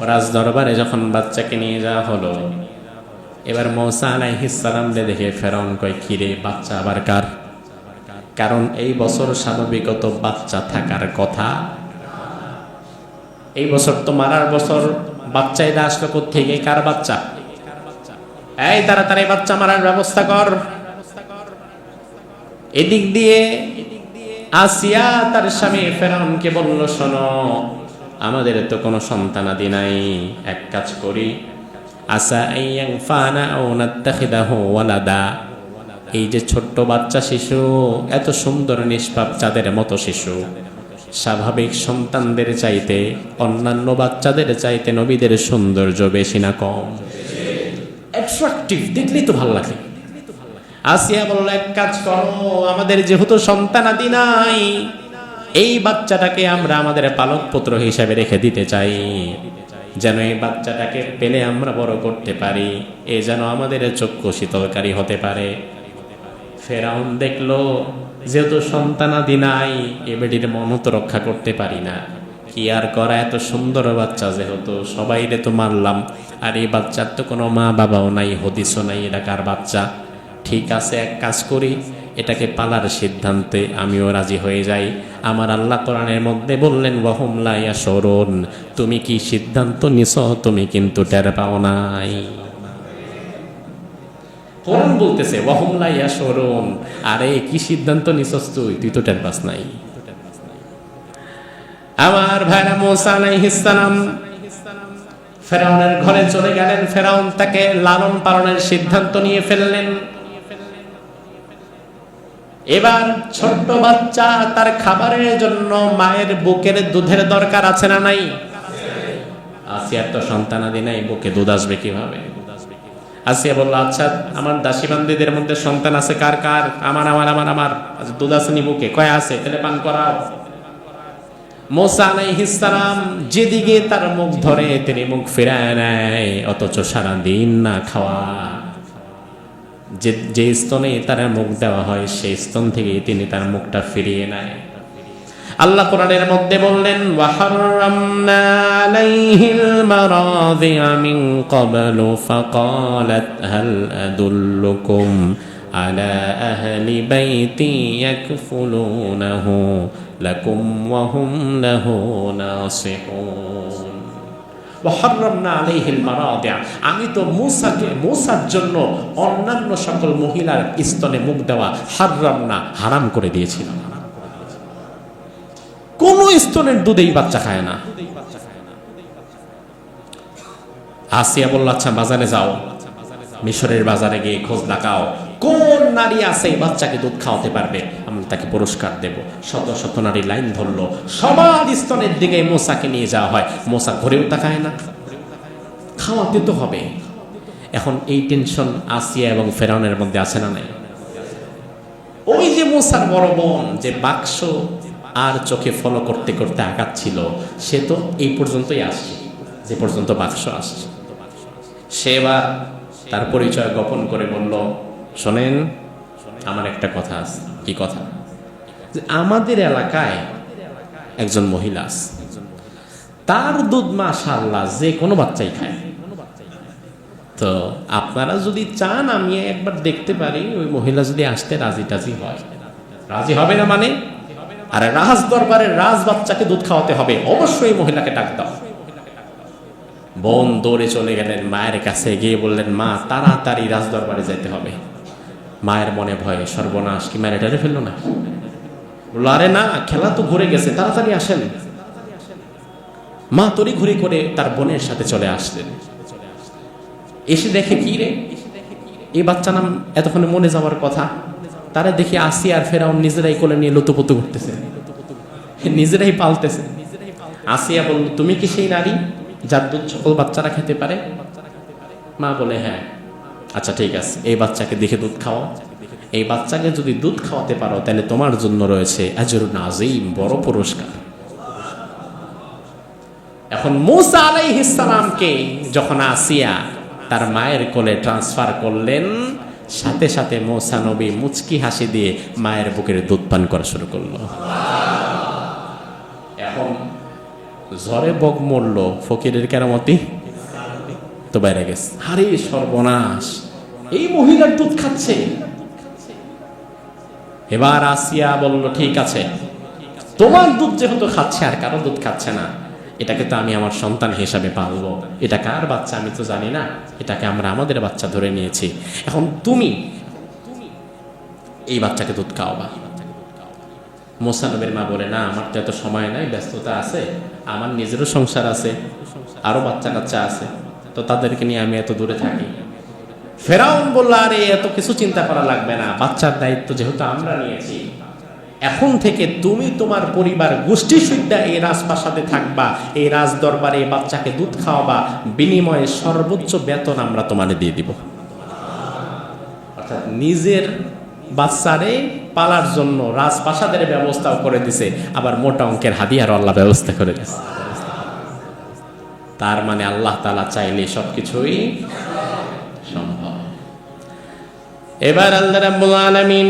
রাজ দরবারে যখন বাচ্চাকে নিয়ে যাওয়া হলো, এবার মূসা আলাইহিস সালাম দেখে ফেরাউন কয়, কিরে, বাচ্চা আবার কার? কারণ এই বছর স্বাভাবিকত বাচ্চা থাকার কথা, এই বছর তো মারার বছর, বাচ্চা এটা আসলো কোত্থেকে, কার বাচ্চা? এই তাড়াতাড়ি বাচ্চা মারার ব্যবস্থা কর। এদিক দিয়ে আসিয়া তার স্বামী ফেরাউনকে বলল, শোনো, আমাদের তো কোনো সন্তানাদি নাই, এক কাজ করি, আসা আইয়ানফানা আও নাত্তাখিদাহু ওয়ালাদা, এই যে ছোট্ট বাচ্চা শিশু, এত সুন্দর নিষ্পাপ চাঁদের মতো শিশু, স্বাভাবিক সন্তানদের চাইতে, অন্যান্য বাচ্চাদের চাইতে নবীদের সৌন্দর্য বেশি না কম? অ্যাট্রাকটিভ, দেখলেই তো ভালো লাগে। আসিয়া বলল, এক কাজ করো, আমাদের যেহেতু সন্তানাদি নাই, এই বাচ্চাটাকে আমরা আমাদের পালক পুত্র হিসেবে রেখে দিতে চাই, যেন এই বাচ্চাটাকে পেলে আমরা বড় করতে পারি, এ যেন আমাদের চক্ষু শীতলকারী হতে পারে। ফেরাউন দেখলো যেহেতু সন্তানাদি নাই, এ বেটির মন তো রক্ষা করতে পারি না, কি আর করা, এত সুন্দর বাচ্চা যেহেতু, সবাইরে তো মারলাম, আর এই বাচ্চার তো কোনো মা বাবাও নাই, হদিসও নাই, এটা কার বাচ্চা? ঠিক আছে, এক কাজ করি, এটাকে পালার সিদ্ধান্তে আমিও রাজি হয়ে যাই। আমার আল্লাহ কোরআনের মধ্যে বললেন, ওয়া হুম লা ইয়াশউরুন, তুমি কি সিদ্ধান্ত নিছো তুমি কিন্তু টের পাও নাই। কোরআন বলতেছে ওয়া হুম লা ইয়াশউরুন, আরে কি সিদ্ধান্ত নিছস তুই, তুই তো টের পাস নাই। আমার ভাইরা, মূসা আলাইহিস সালাম ফেরাউনের ঘরে চলে গেলেন। ফেরাউন তাকে লালন পালনের সিদ্ধান্ত নিয়ে ফেললেন। এবার ছোট্ট বাচ্চা, তার খাবারের জন্য মায়ের বুকের দুধের দরকার আছে না নাই? আসিয়ার তো সন্তানাদি নাই, বুকে দুধ আসবে কিভাবে? আসিয়া বললো, আচ্ছা আমার দাসীবান্দীদের মধ্যে সন্তান আছে কার কার? আমার আমার আমার আমার। আচ্ছা, দুধ আসেনি বুকে? কয় আছে, তাহলে পান করাও। মুসা আলাইহিস সালাম যেদিকে তার মুখ ধরে তিনি মুখ ফিরায় নেয়, অথচ সারা দিন না খাওয়া। যে স্তনে তার মুখ দেওয়া হয় সেই স্তন থেকে তিনি তার মুখটা ফিরিয়ে নেয়। আল্লাহ কোরআনের মধ্যে বললেন, ওয়াহাররামনা আলাইহিল মারাদিআ মিন ক্বাবলু ফাকালাত হাল আদুল্লুকুম আলা আহলি বাইতি ইয়াকফুলুনাহু লাকুম ওয়া হুম লাহু নাসিহুন। ওয়াহাররামনা আলাইহিল মারাদিআ, আমি তো মূসার জন্য অন্যান্য সকল মহিলার স্তনে মুখ দেওয়া হাররামনা, হারাম করে দিয়েছিলাম। কোন স্তনের দুধেই বাচ্চা খায় না। আসিয়া বলল, আচ্ছা বাজারে যাও, মিশরের বাজারে গিয়ে খোঁজ লাগাও কোন নারী আছে এই বাচ্চাকে দুধ খাওয়াতে পারবে, আমরা তাকে পুরস্কার দেব। শত শত নারী লাইন ধরলো, সবার স্তনের দিকে মোসাকে নিয়ে যাওয়া হয়। মোসা ঘরেও তাকায় না, খাওয়াতে তো হবে। এখন এই টেনশন আসিয়া এবং ফেরাউনের মধ্যে আছে না নাই? ওই যে মোসার বড় বোন যে বাক্স আর চোখে ফলো করতে করতে আগাচ্ছিল, সে তো এই পর্যন্তই আসছে, যে পর্যন্ত বাক্স আসছে। সে এবার তার পরিচয় গোপন করে বলল, শোনেন আমার একটা কথা আছে। কি কথা? যে আমাদের এলাকায় একজন মহিলা আছে, তার দুধ মাশাআল্লাহ যে কোনো বাচ্চাই খায়। তো আপনারা যদি চান আমি একবার দেখতে পারি, ওই মহিলা যদি আসতে রাজি টাজি হয়। রাজি হবে না মানে? আরে রাজ দরবারের রাজ বাচ্চাকে দুধ খাওয়াতে হবে, অবশ্যই মহিলাকে ডাক দাও। বোন দৌড়ে চলে গেলেন মায়ের কাছে, গিয়ে বললেন, মা তাড়াতাড়ি রাজ দরবারে যেতে হবে। মায়ের মনে ভয়, সর্বনাশ, কি মেরে টেরে ফেললো না? বললো, আরে না, খেলা তো ঘুরে গেছে, তাড়াতাড়ি আসেন। মা তড়ি ঘুরি করে তার বোনের সাথে চলে আসলেন। এসে দেখে, কি রে, এই বাচ্চা নাম এতক্ষণে মনে যাওয়ার কথা, তারা দেখি আসিয়া আর ফেরাউন নিজেরাই কোলে নিয়ে লুতুপুতু করতেছে, নিজেরাই পালতেছে। আসিয়া বলল, তুমি কি সেই নারী যার দুধ সকল বাচ্চারা খেতে পারে? মা বলে, হ্যাঁ। আচ্ছা ঠিক আছে, এই বাচ্চাকে দেখে দুধ খাও। এই বাচ্চাকে যদি দুধ খাওয়াতে পারো তাহলে তোমার জন্য রয়েছে আজরুন আযীম, বড় পুরস্কার। এখন মূসা আলাইহিস সালামকে যখন আসিয়া তার মায়ের কোলে ট্রান্সফার করলেন, সাথে সাথে মূসা নবী মুচকি হাসি দিয়ে মায়ের বুকের দুধ পান করা শুরু করলো। এখন ঝড়ে বক মরল, ফকিরের কেরামতি তো বাইরে গেছে। আরে সর্বনাশ, এই মহিলার দুধ খাচ্ছে। এবার আসিয়া বলল, ঠিক আছে, তোমার দুধ যেহেতু খাচ্ছে আর কারো দুধ খাচ্ছে না, এটাকে তো আমি আমার সন্তান হিসাবে পালবো। এটা কার বাচ্চা আমি তো জানি না, এটাকে আমরা আমাদের বাচ্চা ধরে নিয়েছি। এখন তুমি এই বাচ্চাকে দুধ খাওয়াবা। মূসা নবীর মা বলে, না আমার তো এত সময় নাই, ব্যস্ততা আছে, আমার নিজেরও সংসার আছে, আরো বাচ্চা কাচ্চা আছে, তো তাদেরকে নিয়ে আমি এত দূরে থাকি। ফেরাউন বলল, আরে এত কিছু চিন্তা করা লাগবে না, বাচ্চার দায়িত্ব যেহেতু আমরা নিয়েছি, এখন থেকে তুমি তোমার পরিবার গোষ্ঠী সুদ্ধা এই রাজপ্রাসাদে থাকবা, এই রাজ দরবারে এই বাচ্চাকে দুধ খাওয়াবা, বিনিময়ে সর্বোচ্চ বেতন আমরা তোমার দিয়ে দিব। অর্থাৎ নিজের বাচ্চারে পালার জন্য রাজপ্রাসাদের ব্যবস্থাও করে দিছে, আবার মোটা অঙ্কের হাদিয়ার আল্লাহ ব্যবস্থা করে দিছে। তার মানে আল্লাহ তাআলা চাইলে সবকিছুই সম্ভব। এবার আল্লাহ রাব্বুল আলামিন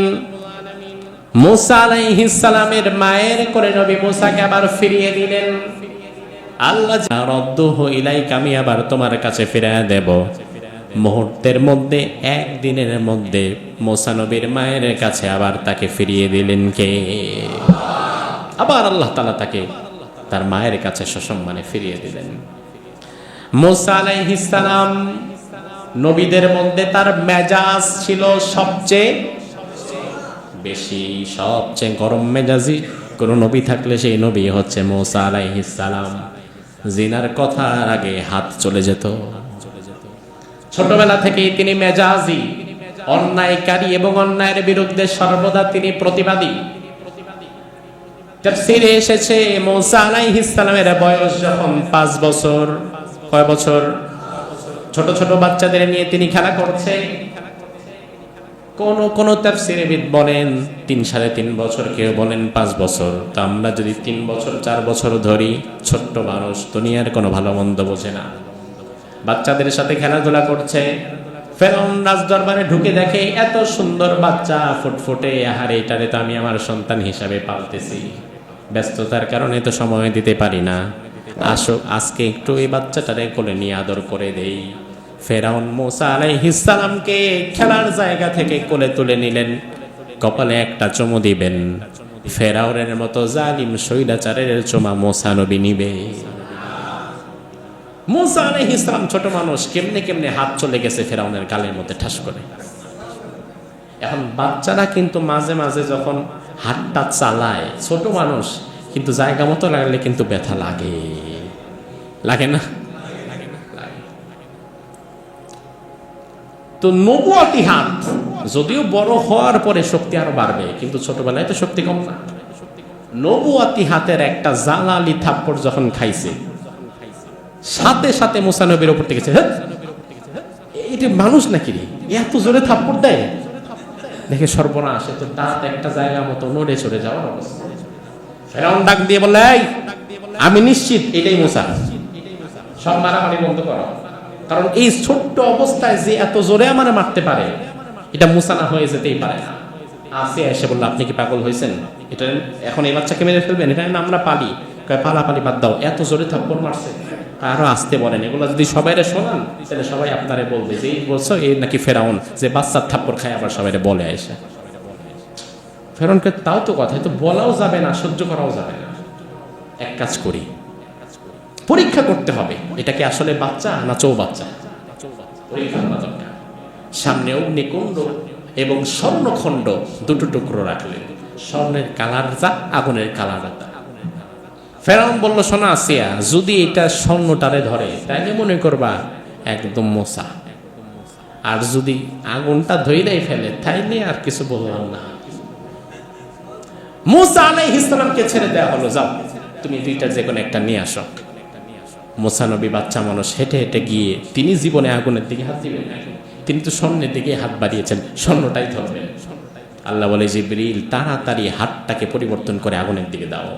মূসা আলাইহিস সালামের মায়ের করে নবী মূসাকে আবার ফিরিয়ে দিলেন। আল্লাহ রাদ্দুহু ইলাইকা, আমি আবার তোমার কাছে ফিরিয়ে দেব। মুহূর্তের মধ্যে, একদিনের মধ্যে মূসা নবীর মায়ের কাছে আবার তাকে ফিরিয়ে দিলেন কে? আবার আল্লাহ তাআলা তাকে তার মায়ের কাছে সসম্মানে ফিরিয়ে দিলেন। মূসা আলাইহিস সালাম নবীদের মধ্যে তার মেজাজ ছিল সবচেয়ে বেশি, সবচেয়ে গরম মেজাজি কোন নবী থাকলে সেই নবী হচ্ছে মূসা আলাইহিস সালাম। জিনার কথার আগে হাত চলে যেত। ছোটবেলা থেকেই তিনি মেজাজি, অন্যায়কারী এবং অন্যায়ের বিরুদ্ধে সর্বদা তিনি প্রতিবাদী। তাফসীরে এসেছে মূসা আলাইহিস সালামের বয়স যখন 5 বছর, কয় বছর? ছোট ছোট বাচ্চাদের নিয়ে তিনি খেলা করছে। কোন তাফসীরবিদ বলেন 3 সাড়ে 3 বছর, কেউ বলেন 5 বছর। তো আমরা যদি 3 বছর 4 বছর ধরি, ছোট্ট মানুষ, দুনিয়ার কোনো ভালো মন্দ বোঝে না, বাচ্চাদের সাথে খেলাধুলা করছে। ফেরাউন রাজ দরবারে ঢুকে দেখে এত সুন্দর বাচ্চা ফুটফুটে, আহারে এটারে তো আমি আমার সন্তান হিসাবে পালতেছি, ব্যস্ততার কারণে তো সময় দিতে পারি না, আসো আজকে একটু এই বাচ্চাটারে কোলে নিয়ে আদর করে দেই। ফেরাউন মূসা আলাইহিস সালামকে খেলার জায়গা থেকে কোলে তুলে নিলেন, কপালে একটা চুমু দিবেন। ফেরাউনের মতো জালিম স্বৈরাচারের চুমা মূসা নবী নিবে? মূসা আলাইহিস সালাম ছোট মানুষ, কেমনে কেমনে হাত চলে গেছে ফেরাউনের গালের মধ্যে ঠাস করে। এখন বাচ্চারা কিন্তু মাঝে মাঝে যখন হাতটা চালায়, ছোট মানুষ কিন্তু জায়গা মতো লাগলে কিন্তু ব্যথা লাগে, লাগে না? তো নবুয়াতি হাত যদিও বড় হওয়ার পরে শক্তি আরো বাড়বে, কিন্তু ছোটবেলায় তো শক্তি কম না। নবুয়াতি হাতের একটা জালালি থাপ্পড় যখন খাইছে, সাথে সাথে মূসা নবীর উপর থেকে এটা মানুষ নাকি রে, এত জোরে থাপ্পড় দেয়, দেখে সর্বনাশ, তো দাঁত একটা জায়গা মতো নড়ে চড়ে যাওয়ার অবস্থা। ফেরাউন ডাক দিয়ে বললে, এই আমি নিশ্চিত এটাই মূসা, সব মারামারি বন্ধ করো, কারণ এই ছোট্ট অবস্থায় যে এত জোরে আমারে মারতে পারে, এটা মূসা না হয়ে যেতেই পারে না। আসিয়া এসে বললো, আপনি কি পাগল হয়েছেন? এটা এখন এই বাচ্চাকে মেরে ফেলবেন? এটা না আমরা পালি। পালাপালি বাদ দাও, এত জোরে থাপ্পড় মারছে, আরো আসতে বলেন। এগুলো যদি সবাইরে শোনান তাহলে সবাই আপনারে বলবে যে এই বলছো এই নাকি ফেরাউন, যে বাচ্চার থাপ্পড় খায় আবার সবাইরে বলে আসে। ফেরাউনকে তাও তো কথা, তো বলাও যাবে না, সহ্য করাও যাবে না। এক কাজ করি, পরীক্ষা করতে হবে এটা কি আসলে বাচ্চা না চৌবাচ্চা, পরীক্ষা করা দরকার। সামনে অগ্নিকুণ্ড এবং স্বর্ণখণ্ড দুটো টুকরো রাখলেন, স্বর্ণের কালার যা, আগুনের কালার যা। ফেরাউন বলল, শোনা আসিয়া, যদি এটা স্বর্ণটারে ধরে তাইলে মনে করবা একদম মূসা, আর যদি আগুনটা ধইরাই ফেলে তাইলে আর কিছু বললাম না। মূসা আলাইহিস সালামকে ছেড়ে দেওয়া হলো, যাও তুমি দুইটা যে কোনো একটা নিয়ে আসো। মূসা নবী বাচ্চা মানুষ, হেঁটে হেঁটে গিয়ে তিনি জীবনে আগুনের দিকে হাত দিবেন না, তিনি তো স্বর্ণের দিকে হাত বাড়িয়েছেন, স্বর্ণটাই ধরবেন। আল্লাহ বলে, জিবরিল তাড়াতাড়ি হাতটাকে পরিবর্তন করে আগুনের দিকে দাও,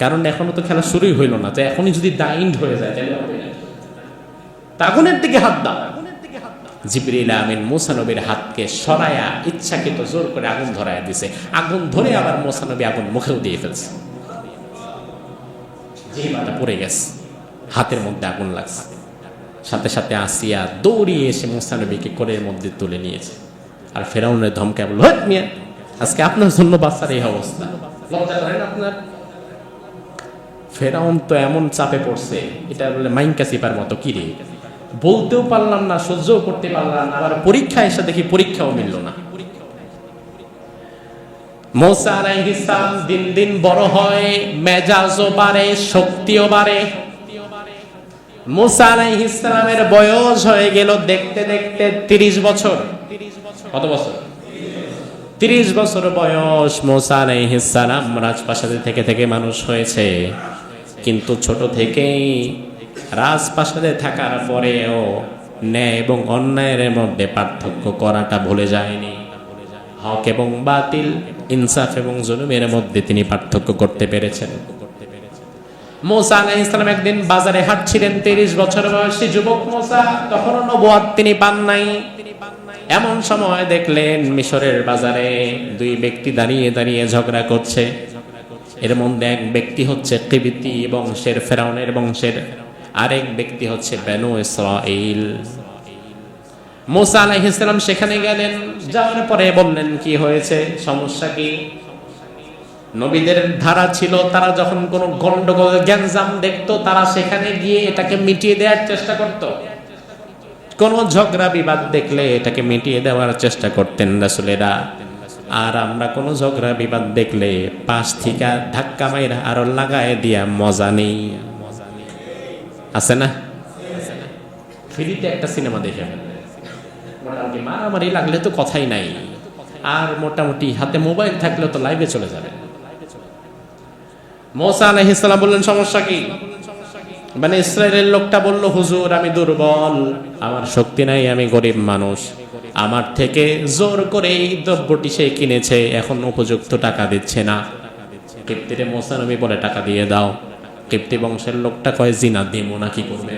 কারণ এখনো তো খেলা শুরুই হইল না, তো এখনই যদি দাইন্ড হয়ে যায় তাহলে হবে না, আগুনের দিকে হাত দাও। জিবরিল আমিন মূসা নবীর হাতকে সরায়া ইচ্ছাকৃত জোর করে আগুন ধরায়া দিছে, আগুন ধরে আবার মূসা নবী আগুন মুখেও দিয়ে ফেলছে, জিহ্বাটা পড়ে গেছে, হাতের মধ্যে আগুন লাগছে। সাথে সাথে আসিয়া দৌড়িয়ে এসে মূসা নবীকে কোলের মধ্যে তুলে নিয়েছে, আর ফেরাউনের ধমকে বলল, হট মিয়া, আজকে আপনার জন্য বাচ্চার এই অবস্থা, লজ্জা করেন আপনার? ফেরাউন তো এমন চাপে পড়ছে, এটা বলে মাইনকা চিপার মতো, কি রে, বলতেও পারলাম না, সহ্যও করতে পারলাম না, আবার পরীক্ষা এসে দেখি পরীক্ষাও মিলল না। মূসা আলাইহিস সালাম দিন দিন বড় হয়, মেজাজও বাড়ে, শক্তিও বাড়ে। মূসা আলাইহিস সালামের বয়স হয়ে গেল দেখতে দেখতে 30 বছর। কত বছর? 30 বছর বয়স। মূসা আলাইহিস সালাম রাজপ্রাসাদে থেকে থেকে মানুষ হয়েছে, কিন্তু ছোট থেকেই রাজপ্রাসাদে থাকার পরেও ন্যায় এবং অন্যায়ের মধ্যে পার্থক্য করাটা ভুলে যায়নি। হক এবং বাতিল, ইনসাফ এবং জুলুমের মধ্যে তিনি পার্থক্য করতে পেরেছেন। মূসা আলাইহিস সালাম একদিন বাজারে হাঁটছিলেন, 30 বছর বয়সী যুবক মূসা, তখনও নবুয়ত তিনি পান নাই। এমন সময় দেখলেন মিশরের বাজারে দুই ব্যক্তি দাঁড়িয়ে দাঁড়িয়ে ঝগড়া করছে। এর মধ্যে এক ব্যক্তি হচ্ছে কিবতি বংশের, ফেরাউনের বংশের, আরেক ব্যক্তি হচ্ছে বনু ইসরাঈল। মূসা আলাইহিস সালাম সেখানে গেলেন, যাওয়ার পরে বললেন, কি হয়েছে, সমস্যা কি? নবীদের ধারা ছিল, তারা যখন কোনো গন্ডগোল গ্যাঞ্জাম দেখতো, তারা সেখানে গিয়ে এটাকে মিটিয়ে দেওয়ার চেষ্টা করত। কোন ঝগড়া বিবাদ দেখলে এটাকে মিটিয়ে দেওয়ার চেষ্টা করতেন রাসূলেরা। আর আমরা কোনো ঝগড়া বিবাদ দেখলে পাশ থেকে ধাক্কা মাইরা আরো লাগায় দিয়া মজা নেই, আছে না? ফ্রিতে একটা সিনেমা দেখে মোটামুটি মারামারি লাগলে তো কথাই নাই, আর মোটামুটি হাতে মোবাইল থাকলে তো লাইভে চলে যাবে। মূসা আলাইহিস সালাম বললেন, সমস্যা কি? মানে ইসরায়েলের লোকটা বলল, হুজুর আমি দুর্বল, আমার শক্তি নাই, আমি গরিব মানুষ, আমার থেকে জোর করে এই দ্রব্যটি সে কিনেছে, এখন উপযুক্ত টাকা দিচ্ছে না। কিপ্তিরে মুসা নবী বলে টাকা দিয়ে দাও। কিপ্তি বংশের লোকটা কয় জিনা দিমু না, কি করবে?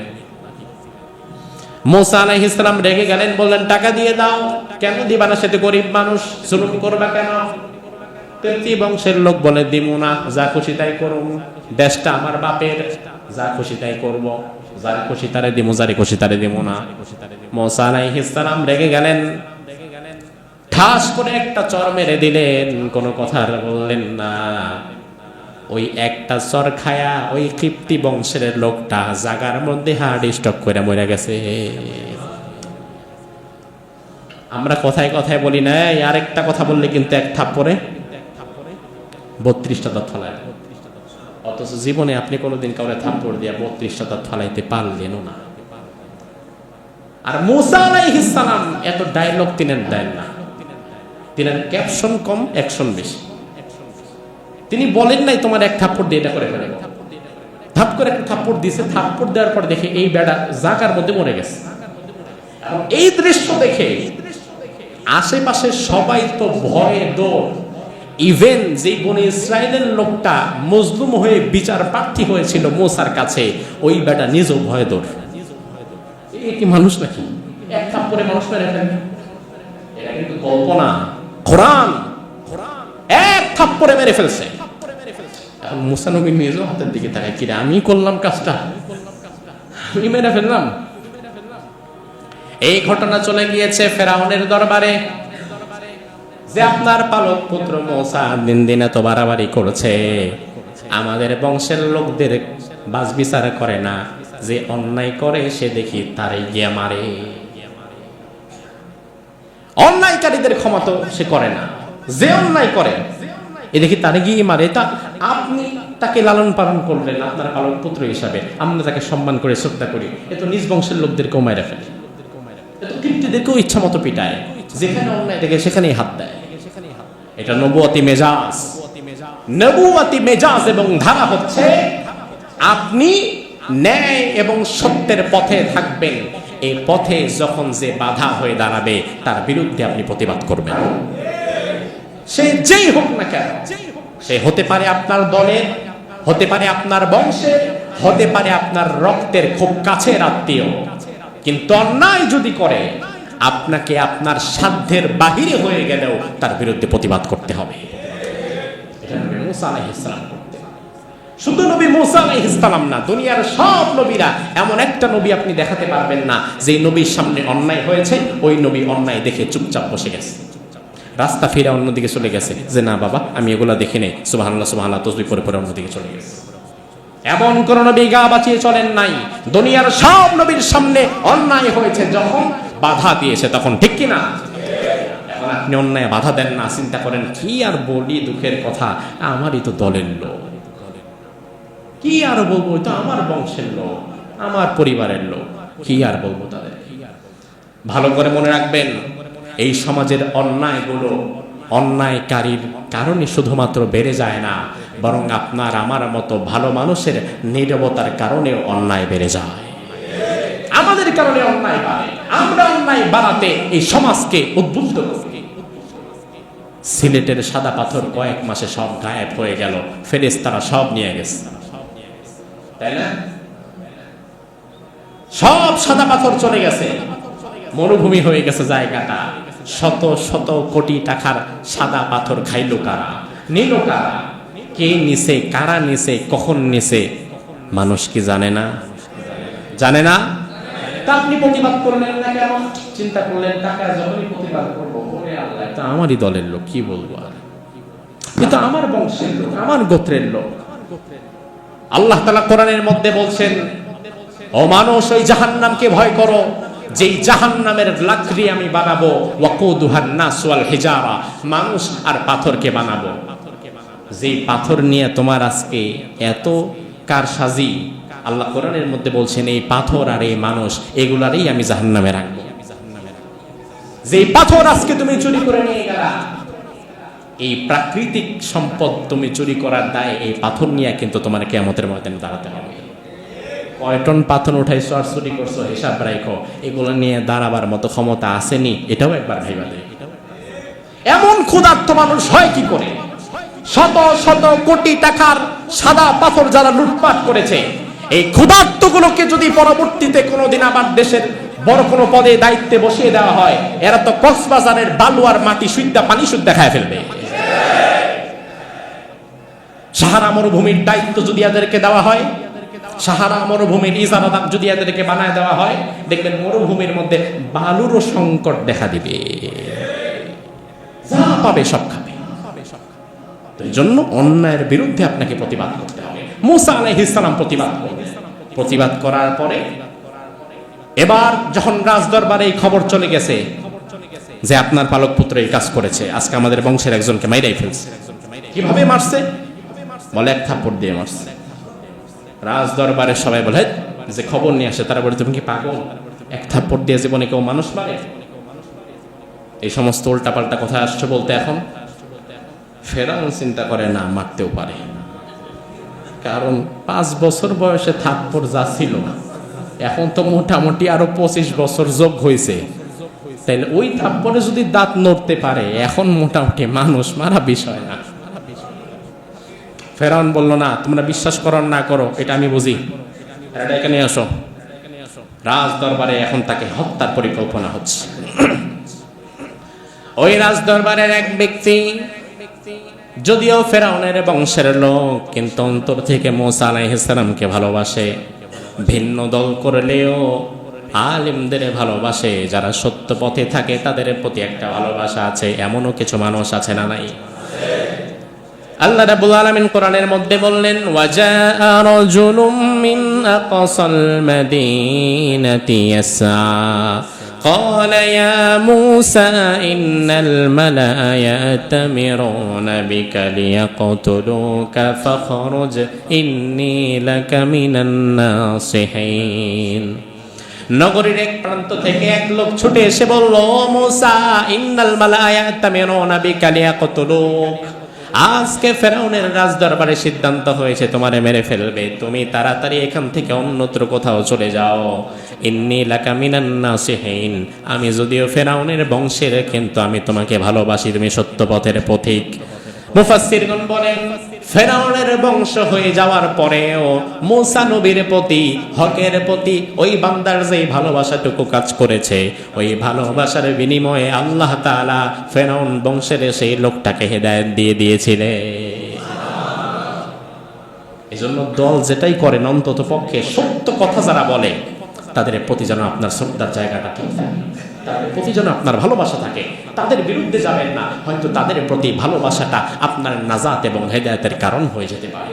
মুসা আলাইহিস সালাম রেগে গেলেন, বললেন টাকা দিয়ে দাও। কেন দিবা না? সে তো গরিব মানুষ, জুলুম করবা কেন? কিপ্তি বংশের লোক বলে দিমু না, যা খুশি তাই করুন, দেশটা আমার বাপের, যা খুশি তাই করব, যার খুশি তারে দিমু, যারে খুশি তারে দিমু না। মুসা আলাইহিস সালাম রেগে গেলেন, ঠাস করে একটা চর মেরে দিলেন, কোনো কথা বললেন না। ওই একটা চর খায়া ওই কিপ্তি বংশের লোকটা জাগার মধ্যে হার্ট স্ট্রোক করে মরে গেছে। আমরা কথায় কথায় বলি না, আরেকটা কথা বললে কিন্তু এক থাপ্পড়ে 32টা দাঁত ফালায়, অথচ জীবনে আপনি কোনোদিন কাউরে থাপ্পড় দিয়া 32টা দাঁত ফালাইতে পারলেন না। আর মুসা আলাইহিস সালাম এত ডায়লগ তিনি দেন না, তিনার ক্যাপশন কম, অ্যাকশন বেশি। তিনি বলেন নাই তোমার এক থাপ্পড় দিয়ে এটা করে ফেলবো, ধাপ করে একটা থাপ্পড় দিয়েছে, থাপ্পড় দেওয়ার পর দেখে এই বেড়া জাকার মধ্যে মরে গেছে। এই দৃশ্য দেখে আশেপাশে সবাই তো ভয়ে দৌড়। ইভেন যে বনে ইসরায়েলের লোকটা মজলুম হয়ে বিচার প্রার্থী হয়েছিল মুসার কাছে, ওই বেটা নিজেও ভয়ে দৌড়। এই কি মানুষ নাকি? এক থাপ্পড়ে মানুষ মেরে ফেলে? এটা কিন্তু কল্পনা। কোরআন এক থাপ্পড়ে মেরে ফেলছে। মুসা নবী নিজেও হাতের দিকে তাকায়, কিরে আমি করলাম কাজটা, আমি মেরে ফেললাম। এই ঘটনা চলে গিয়েছে ফেরাউনের দরবারে, যে আপনার পালক পুত্র মুসা দিন দিন এত বাড়াবাড়ি করছে, আমাদের বংশের লোকদের বাজবিচার করে না, যে অন্যায় করে সে দেখি তারে গিয়ে মারে। অন্যায়কারীদের ক্ষমা তো সে করে না, যে অন্যায় করে এ দেখি তারে গিয়ে মারে। তা আপনি তাকে লালন পালন করলেন আপনার পালক পুত্র হিসাবে, আমরা তাকে সম্মান করে শ্রদ্ধা করি, এ তো নিজ বংশের লোকদেরকেও মাইরা ফেলে, এ তো কীর্তিদেরকেও ইচ্ছা মতো পিটায়, যেখানে অন্যায় দেখে সেখানেই হাত দেয়। এটা নবুয়তি মেজাজ। নবুয়তি মেজাজ এবং ধারা হচ্ছে আপনি ন্যায় এবং সত্যের পথে থাকবেন, এই পথে যখন যে বাধা হয়ে দাঁড়াবে তার বিরুদ্ধে আপনি প্রতিবাদ করবেন। সে যেই হোক না কেন, সে হতে পারে আপনার দলের, হতে পারে আপনার বংশের, হতে পারে আপনার রক্তের খুব কাছের আত্মীয়, কিন্তু অন্যায় যদি করে আপনাকে আপনার সাধ্যের বাহিরে হয়ে গেলেও তার বিরুদ্ধে প্রতিবাদ করতে হবে। এটা নবী মুসা আলাইহিস সালাম করতেন। শুধু নবী মুসা আলাইহিস সালাম না, দুনিয়ার সব নবীরা, এমন একটা নবী আপনি দেখাতে পারবেন না যে নবীর সামনে অন্যায় হয়েছে ওই নবী অন্যায় দেখে চুপচাপ বসে গেছে, রাস্তা ফিরে অন্যদিকে চলে গেছে, যে না বাবা আমি এগুলা দেখি নেই, সুবহানাল্লাহ সুবহানাল্লাহ তাসবিহ পড়ে পড়ে অন্যদিকে চলে গেছে। এমন কোন নবী গা বাঁচিয়ে চলেন নাই। দুনিয়ার সব নবীর সামনে অন্যায় হয়েছে যখন বাধা দিয়েছে তখন, ঠিক কিনা? এখন আপনি অন্যায় বাধা দেন না, চিন্তা করেন কি আর বলি, দুঃখের কথা, আমারই তো দলের লোক, কি আর বলবো, তো আমার বংশের লোক, আমার পরিবারের লোক, কি আর বলবো তাদের। ভালো করে মনে রাখবেন, এই সমাজের অন্যায়গুলো অন্যায়কারীর কারণে শুধুমাত্র বেড়ে যায় না, বরং আপনার আমার মতো ভালো মানুষের নীরবতার কারণেও অন্যায় বেড়ে যায়। আমাদের কারণে অন্যায় বাড়ে, আমরা অন্যায় বাড়াতে এই সমাজকে উদ্বুদ্ধ করি। সিলেটের সাদা পাথর কয়েক মাসে সব গায়েব হয়ে গেল, ফেরেশতারা সব নিয়ে গেছে, তাই না? সব সাদা পাথর চলে গেছে, মরুভূমি হয়ে গেছে জায়গাটা। শত শত কোটি টাকার সাদা পাথর খাইলো কারা, নিল কারা, কে নিছে, কারা নিছে, কখন নিছে, মানুষ কি জানে না? জানে না? তা আপনি প্রতিবাদ করলেন না কেন? চিন্তা করলেন টাকা যখনই প্রতিবাদ করবো, ওরে আল্লাহ এটা আমারই দলের লোক, কি বলবো আর, এটা আমার বংশের লোক, আমার গোত্রের লোক। আল্লাহ তাআলা কোরআনের মধ্যে বলছেন, ও মানুষ ওই জাহান্নামকে ভয় করো, যেই জাহান্নামের লাকড়ি আমি বানাবো, ওয়াকুদুহান নাস ওয়াল হিজারা, মানুষ আর পাথরকে বানাবো। যেই পাথর নিয়ে তোমার আজকে এত কারসাজি, আল্লাহ কোরআনের মধ্যে বলছেন এই পাথর আর এই মানুষ এগুলারই আমি জাহান্নামে রাখবো। যেই পাথর আজকে তুমি চুরি করে নিয়ে গেলা, এই প্রাকৃতিক সম্পদ তুমি চুরি করার দায় এই পাথর নিয়ে কিন্তু তোমার কিয়ামতের ময়দানে দাঁড়াতে হবে। কয় টন পাথর উঠাইছো আর চুরি করছো হিসাব রাখো, এগুলো নিয়ে দাঁড়াবার মতো ক্ষমতা আসেনি, এটাও একবার ভাইবা দেয়। এমন ক্ষুধার্ত মানুষ হয় কি করে? শত শত কোটি টাকার সাদা পাথর যারা লুটপাট করেছে, এই ক্ষুধার্ত গুলোকে যদি পরবর্তীতে কোনোদিন আবার দেশের বড় কোনো পদে দায়িত্বে বসিয়ে দেওয়া হয়, এরা তো কক্সবাজারের বালু আর মাটি শুদ্ধা পানি শুদ্ধা খায় ফেলবে। সাহারা মরুভূমির দায়িত্ব যদি এদেরকে দেওয়া হয়, সাহারা মরুভূমির ইজারাদার যদি এদেরকে বানায় দেওয়া হয়, দেখবেন মরুভূমির মধ্যে বালুরও সংকট দেখা দিবে, যা পাবে সব খাবে। তো এই জন্য অন্যায়ের বিরুদ্ধে আপনাকে প্রতিবাদ করতে হবে। মুসা আলাইহিস সালাম প্রতিবাদ করার পরে এবার যখন রাজদরবারে এই খবর চলে গেছে যে আপনার পালক পুত্র এই কাজ করেছে, আজকে আমাদের বংশের একজনকে মাইরাই ফেলছে। কিভাবে মারছে? বলে এক থাপ্পড় দিয়ে মারছে। রাজ দরবারের সবাই বলে যে খবর নিয়ে আসে, তারা বলে তুমি কি পাগল? এক থাপ্পড় দিয়ে জীবনে কেউ মানুষ মারে? এই সমস্ত উল্টাপাল্টা কথা আসছে বলতে। এখন ফেরাউন চিন্তা করে না, মারতেও পারে, কারণ 5 বছর বয়সে থাপ্পড় যা ছিল, এখন তো মোটামুটি আরো 25 বছর যোগ হয়েছে, তাইলে ওই থাপ্পড়ে যদি দাঁত নড়তে পারে, এখন মোটামুটি মানুষ মারা বিষয় না। ফেরাউন বলল না, তোমরা বিশ্বাস করো না করো এটা আমি বুঝি, এটা এখানে আসো। রাজ দরবারে এখন তাকে হত্যার পরিকল্পনা হচ্ছে। ওই রাজ দরবারের এক ব্যক্তি, যদিও ফেরাউনের বংশের লোক, কিন্তু অন্তর থেকে মুসা আলাইহিস সালামকে ভালোবাসে। ভিন্ন দল করলেও আলেমদের ভালোবাসে, যারা সত্য পথে থাকে তাদের প্রতি একটা ভালোবাসা আছে। এমনও কিছু মানুষ আছে না নাই? আল্লাহ রাব্বুল আলামিন কোরআনের মধ্যে বললেন, ওয়াজাআ রাজুলুম মিন আকসাল মাদিনাতি ইয়াসআ قال يا موسى إن الملأ يأتمرون بك ليقتلوك فاخرج إني لك من الناصحين। নগরীর এক প্রান্ত থেকে এক লোক ছুটে এসে বলল, মুসা ইন্নাল মালা ইয়াতামিরুনা বিকা লিয়াকতুলুক, আজকে ফেরাউনের রাজদরবারে সিদ্ধান্ত হয়েছে তোমারে মেরে ফেলবে, তুমি তাড়াতাড়ি এখান থেকে অন্যত্র কোথাও চলে যাও। ইন্নী লাকা মিনান নাসিহিন, আমি যদিও ফেরাউনের বংশের, কিন্তু আমি তোমাকে ভালোবাসি, তুমি সত্য পথের পথিক। মুফাসসিরগণ বলেন, ফেরাউনের বংশ হয়ে যাওয়ার পরেও মুসা নবীর প্রতি, হকের প্রতি ওই বান্দার যেই ভালোবাসাটুকু কাজ করেছে, ওই ভালোবাসার বিনিময়ে আল্লাহ তাআলা ফেরাউন বংশের সেই লোকটাকে হেদায়েত দিয়ে দিয়েছিলেন। এজন্য দল যেটাই করেন, অন্তত পক্ষে সত্য কথা যারা বলে তাদের প্রতি যেন আপনার শ্রদ্ধার জায়গাটা ঠিক থাকে, তাদের প্রতি যেন আপনার ভালোবাসা থাকে। তাদের বিরুদ্ধে যাবেন না, হয়তো তাদের প্রতি ভালোবাসাটা আপনার নাজাত এবং হেদায়েতের কারণ হয়ে যেতে পারে।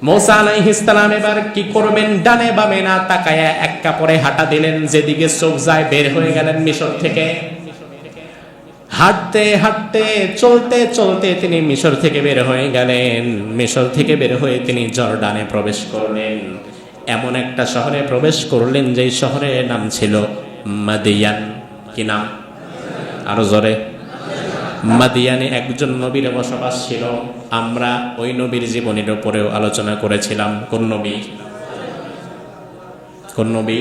মুসা আলাইহিস সালাম এবার কি করবেন? ডানে বামে না তাকায়া এক কাপড়ে হাঁটা দিলেন, যেদিকে চোখ যায় বের হয়ে গেলেন মিশর থেকে। হাঁটতে হাঁটতে চলতে চলতে তিনি মিশর থেকে বের হয়ে গেলেন। মিশর থেকে বের হয়ে তিনি জর্ডানে প্রবেশ করলেন। এমন একটা শহরে প্রবেশ করলেন যেই শহরের নাম ছিল মাদিয়ান। কি নাম? আরো জোরে। মাদিয়ানে একজন নবীর বসবাস ছিল। আমরা ওই নবীর জীবনের উপরেও আলোচনা করেছিলাম। কোন নবী? কোন নবী?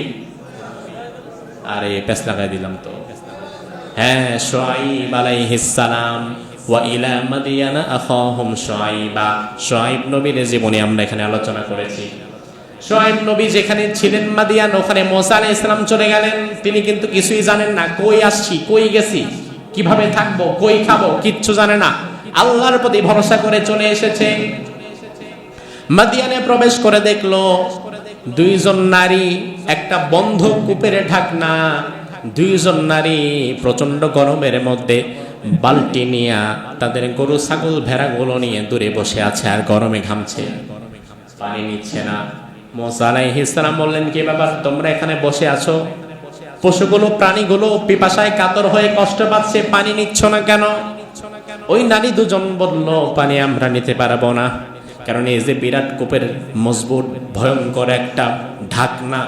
আরে পেছ লাগাই দিলাম তো। হ্যাঁ, শুআইব আলাইহিস সালাম। ওয়া ইলা মাদিয়ানা আখাহুম শুআইবা। শুআইব নবীর জীবনী আমরা এখানে আলোচনা করেছি। শুআইব নবী যেখানে ছিলেন মাদিয়ান, ওখানে মুসা আলাইহিস সালাম চলে গেলেন। তিনি কিন্তু কিছুই জানেন না, কই আসছি, কই গেছি, কিভাবে থাকবো, কই খাবো, কিচ্ছু জানে না। আল্লাহর প্রতি ভরসা করে চলে এসেছে। মাদিয়ানে প্রবেশ করে দেখলো দুইজন নারী, একটা বন্ধ কূপের ঢাকনা, দুইজন নারী প্রচন্ড গরমের মধ্যে বালতি নিয়ে তাদের গরু ছাগল ভেড়াগুলো নিয়ে দূরে বসে আছে আর গরমে ঘামছে, পানি নিচ্ছে না। মুসা আলাইহিস সালাম বললেন, কি ব্যাপার, তোমরা এখানে বসে আছো? পশুগুলো, প্রাণীগুলো পিপাসায় কাতর হয়ে কষ্ট পাচ্ছে, পানি নিচ্ছ না কেন? ওই নারী দুজন বলল, পানি আমরা নিতে পারবো না, কারণ এই যে বিরাট কূপের মজবুত ভয়ঙ্কর একটা ঢাকনা,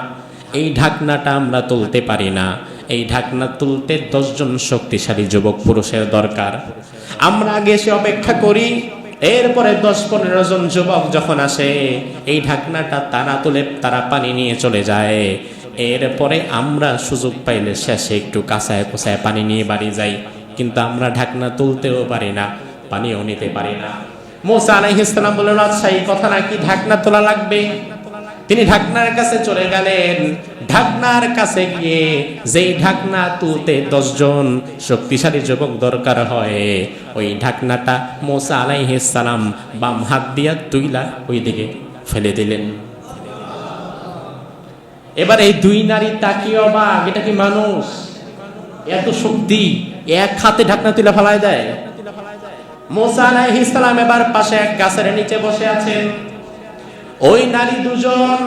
এই ঢাকনাটা আমরা তুলতে পারি না। এই ঢাকনা তুলতে 10 জন শক্তিশালী যুবক পুরুষের দরকার। আমরা আগে এসে অপেক্ষা করি, এরপরে 10-15 জন যুবক যখন আসে, এই ঢাকনাটা তারা তুলে তারা পানি নিয়ে চলে যায়। এরপরে আমরা সুযোগ পাইলে শেষে একটু কাঁচায় কোচায় পানি নিয়ে বাড়ি যাই, কিন্তু আমরা ঢাকনা তুলতেও পারি না, পানিও নিতে পারি না। মুসা আলাইহিস সালাম বললেন, আচ্ছা এই কথা নাকি, ঢাকনা তোলা লাগবে। তিনি ঢাকনার কাছে চলে গেলেন। ঢাকনার কাছে গিয়ে যেই ঢাকনা তুলতে 10 জন শক্তিশালী যুবক দরকার হয়, ওই ঢাকনাটা মুসা আলাইহিস সালাম বাম হাত দিয়া তুইলা ওই দিকে ফেলে দিলেন। এবার এই দুই নারী তাকিয়ে অবাক, এটা কি মানুষ? এত শক্তি, এক হাতে ঢাকনা তুলে ফেলায় দেয়। মুসা আলাইহিস সালাম এবার পাশে এক গাছের নিচে বসে আছেন। ওই নারী দুজন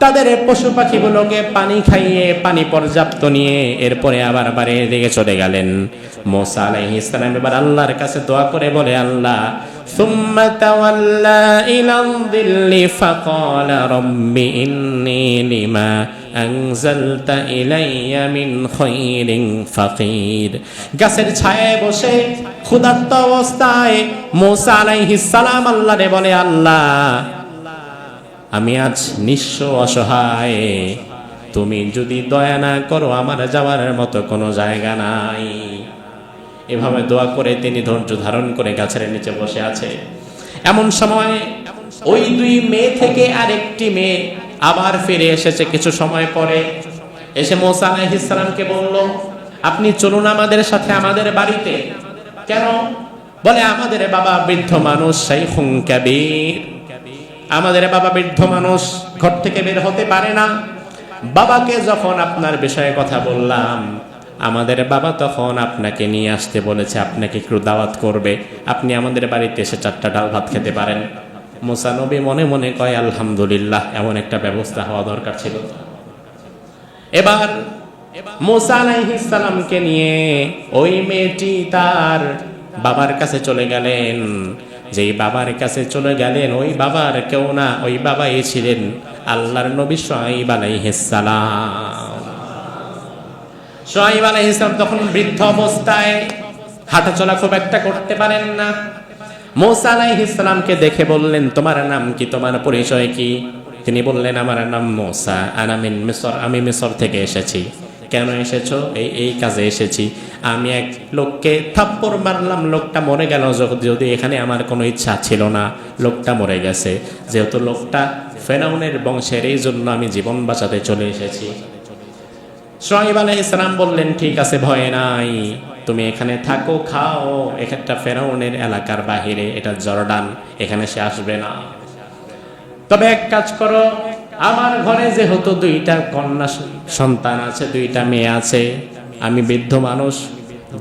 তাদের পশু পাখিগুলোকে পানি খাইয়ে, পানি পর্যাপ্ত নিয়ে এরপরে আবার বাড়ির দিকে চলে গেলেন। মুসা আলাইহিস সালাম এবার আল্লাহর কাছে দোয়া করে বলে, আল্লাহ, সুম্মা তাওয়াল্লা ইলাল যিল্লি ফাকালা রাব্বি ইন্নী লিমা আনজালতা ইলাইয়া মিন খায়রিন ফাকির। গাছের ছায়ায় বসে ক্ষুধার্ত অবস্থায় মুসা আলাইহিস সালাম আল্লাহরে বলে, আল্লাহ, আমি আজ নিঃস্ব অসহায়, তুমি যদি দয়া না করো আমার যাওয়ার মতো কোনো জায়গা নাই। এভাবে দোয়া করে তিনি ধৈর্য ধারণ করে গাছের নিচে বসে আছে। এমন সময় ওই দুই মেয়ে থেকে আরেকটি মেয়ে আবার ফিরে এসেছে কিছু সময় পরে। এসে মুসা আলাইহিস সালামকে বলল, আপনি চলুন আমাদের সাথে আমাদের বাড়িতে। কেন? বলে, আমাদের বাবা বৃদ্ধ মানুষ, শাইখুন কাবীর, আমাদের বাবা বৃদ্ধ মানুষ, ঘর থেকে বের হতে পারে না। বাবাকে যখন আপনার বিষয়ে কথা বললাম, আমাদের বাবা তখন আপনাকে নিয়ে আসতে বলেছে, আপনাকে একটু দাওয়াত করবে, আপনি আমাদের বাড়িতে এসে 4টা ডাল ভাত খেতে পারেন। মুসা নবী মনে মনে কয়, আলহামদুলিল্লাহ, এমন একটা ব্যবস্থা হওয়া দরকার ছিল। এবার মুসা আলাইহিস সালামকে নিয়ে ওই মেয়েটি তার বাবার কাছে চলে গেলেন। যেই বাবার কাছে চলে গেলেন, ওই বাবার কেউ না, ওই বাবাই ছিলেন আল্লাহর নবী শুআয়ব আলাইহিস সালাম। শুআয়ব আলাইহিস সালাম তখন বৃদ্ধ অবস্থায়, হাঁটাচলা খুব একটা করতে পারেন না। মুসা আলাইহিস সালামকে দেখে বললেন, তোমার নাম কি, তোমার পরিচয় কি? তিনি বললেন, আমার নাম মুসা, আনা মিন মিসর, আমি মিসর থেকে এসেছি। কেন এসেছো? এই কাজে এসেছি। আমি এক লোককে থাপ্পড় মারলাম, লোকটা মরে গেল। যদি এখানে আমার কোনো ইচ্ছা ছিল না, লোকটা মরে গেছে। যেহেতু লোকটা ফেরাউনের বংশের, এই জন্য আমি জীবন বাঁচাতে চলে এসেছি। শুআয়ব আলাইহিস সালাম বললেন, ঠিক আছে, ভয় নাই, তুমি এখানে থাকো, খাও। একটা ফেরাউনের এলাকার বাহিরে, এটা জর্ডান, এখানে সে আসবে না। তবে এক কাজ করো, আমার ঘরে যেহেতু 2টা কন্যা সন্তান আছে, 2টা মেয়ে আছে, আমি বৃদ্ধ মানুষ,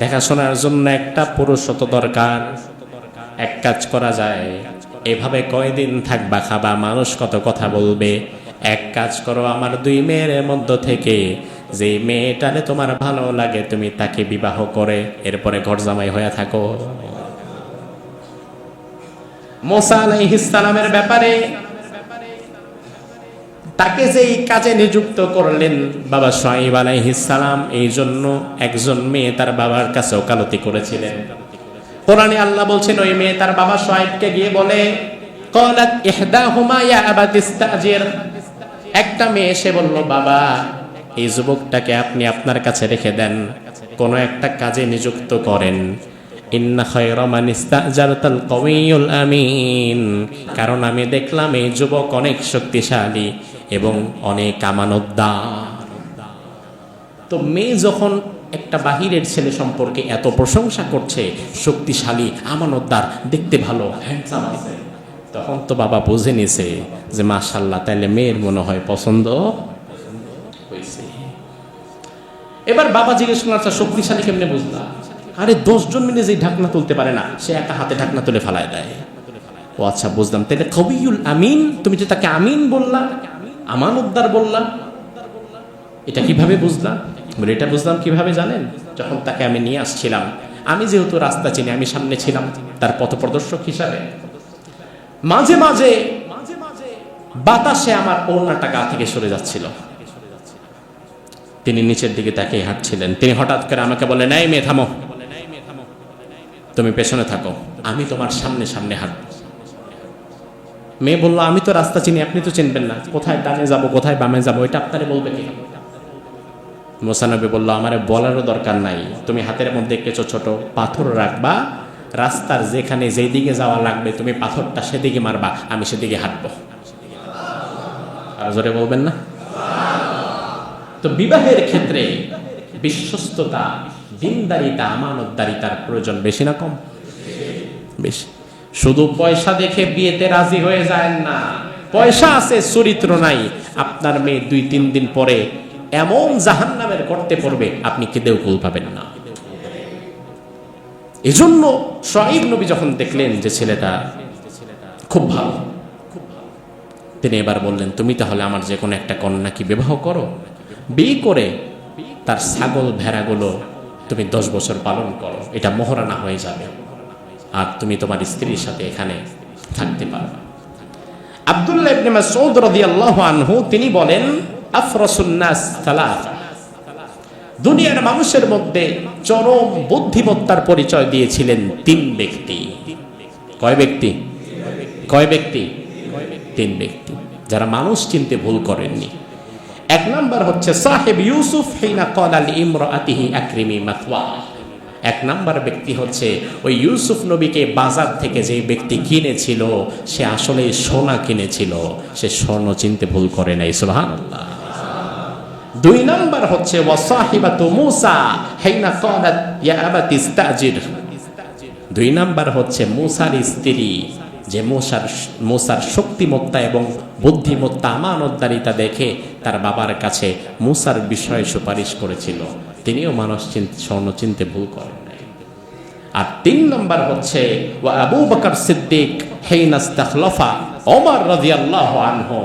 দেখাশোনার জন্য একটা পুরুষ তো দরকার। এক কাজ করা যায়, এভাবে কয়দিন থাকবা, খাবা, মানুষ কত কথা বলবে। এক কাজ করো, আমার 2 মেয়ের মধ্য থেকে যে মেয়েটারে তোমার ভালো লাগে, তুমি তাকে বিবাহ করে এরপরে ঘর জামাই হয়ে থাকো। মুসা আলাইহিস সালামের ব্যাপারে তাকে যেই কাজে নিযুক্ত করলেন বাবা শুআয়ব আলাইহিস সালাম, এই জন্য একজন মেয়ে তার বাবার কাছে ওকালতি করেছিলেন। কোরআনে আল্লাহ বলছেন, ওই মেয়ে তার বাবা শুআয়বকে গিয়ে বলে, ক্বালাত ইহদাহুমা ইয়া আবাতি ইস্তাজির। একটা মেয়ে এসে বলল, বাবা, এই যুবকটাকে আপনি আপনার কাছে রেখে দেন, কোন একটা কাজে নিযুক্ত করেন। ইন্না খায়রা মান ইস্তাজারতাল কওয়িয়ুল আমিন। কারণ আমি দেখলাম এই যুবক অনেক শক্তিশালী এবং অনেক আমানতদার। তো মেয়ে যখন একটা বাহিরের ছেলে সম্পর্কে এত প্রশংসা করছে, শক্তিশালী, আমানতদার, দেখতে ভালো, হ্যান্ডসাম আছে, তখন তো বাবা বুঝে নিছে যে মাশাআল্লাহ, তাইলে মেয়ের মনে হয় পছন্দ হয়েছে। এবার বাবা জিজ্ঞেস করলেন, আচ্ছা শক্তিশালী কেমনে বুঝলাম? আরে 10 জন মিলে যে ঢাকনা তুলতে পারে না, সে একা হাতে ঢাকনা তুলে ফেলায় দেয়। ও আচ্ছা, বুঝলাম, তাহলে কবিউল আমিন, তুমি যে তাকে আমিন বললা, আমানতদার বললা, এটা কিভাবে বুঝলাম? বলে, এটা বুঝলাম কিভাবে জানেন? যখন তাকে আমি নিয়ে আসছিলাম, আমি যেহেতু রাস্তা চিনি, আমি সামনে ছিলাম তার পথপ্রদর্শক হিসাবে, মাঝে মাঝে বাতাসে আমার ওড়নাটা গা থেকে সরে যাচ্ছিল। তিনি নিচের দিকে তাকিয়ে হাঁটছিলেন। তিনি হঠাৎ করে আমাকে বললেন, এই মেয়ে থামো। তুমি পেছনে থাকো, আমি তোমার সামনে সামনে হাঁটব। মেয়ে বলল, আমি তো রাস্তা চিনি, আপনি তো চিনবেন না, কোথায় ডানে যাব কোথায় বামে যাব এটা আপনারে বলবে কি? মুসা নবী বলল, আমারে বলারও দরকার নাই, তুমি হাতের মধ্যে কিছু ছোট পাথর রাখবা, রাস্তার যেখানে যেই দিকে যাওয়া লাগবে তুমি পাথরটা সেদিকে মারবা, আমি সেদিকে হাঁটবো। আর জোরে বলবেন না? তো বিবাহের ক্ষেত্রে বিশ্বস্ততা, দিনদারিতা, আমানতদারিতার প্রয়োজন বেশি না কম? বেশি। শুধু পয়সা দেখে বিয়েতে রাজি হয়ে যায় না। পয়সা আছে, চরিত্র নাই, আপনার মেয়ে 2-3 দিন পরে এমন জাহান্নামের করতে পড়বে আপনি কেঁদেও কুল পাবেন না। এজন্য শুআয়ব নবী যখন দেখলেন যে ছেলেটা খুব ভালো, তিনি এবার বললেন, তুমি তাহলে আমার যে কোনো একটা কন্যাকে বিবাহ করো, বিয়ে করে তার ছাগল ভেড়াগুলো তুমি 10 বছর পালন করো, এটা মোহরানা হয়ে যাবে, আর তুমি তোমার স্ত্রীর সাথে এখানে থাকতে পারবে। আব্দুল্লাহ ইবনে মাসউদ রাদিয়াল্লাহু আনহু তিনি বলেন, আফরাসুন নাস সালাসা, দুনিয়ার মানুষের মধ্যে চরম বুদ্ধিমত্তার পরিচয় দিয়েছিলেন 3 ব্যক্তি। কয় ব্যক্তি? কয় ব্যক্তি? 3 ব্যক্তি, যারা মানুষ চিনতে ভুল করেননি। 1 নাম্বার হচ্ছে সাহেব ইউসুফ হিনা ক্বালা লিইমরাতিহি আকরিমি মাথওয়া। 1 নাম্বার ব্যক্তি হচ্ছে ওই ইউসুফ নবীকে বাজার থেকে যে ব্যক্তি কিনেছিল, সে আসলে সোনা কিনেছিল, সে স্বর্ণ চিনতে ভুল করে নাই। সুবহানাল্লাহ। 2 নাম্বার হচ্ছে ওয়াসাহিবাতু মূসা হিনা ক্বালাত ইয়া আবাতি ইস্তাজির। 2 নাম্বার হচ্ছে মূসার স্ত্রী, যে মূসার শক্তিমত্তা এবং বুদ্ধিমত্তা, আমানতদারিতা দেখে তার বাবার কাছে মূসার বিষয়ে সুপারিশ করেছিল, তিনিও মানুষ স্বর্ণ চিনতে ভুল করেন নাই। আর 3 নম্বর হচ্ছে ওয়া আবু বকর সিদ্দিক হিনা ইস্তাখলাফা ওমর রাদিয়াল্লাহু আনহু।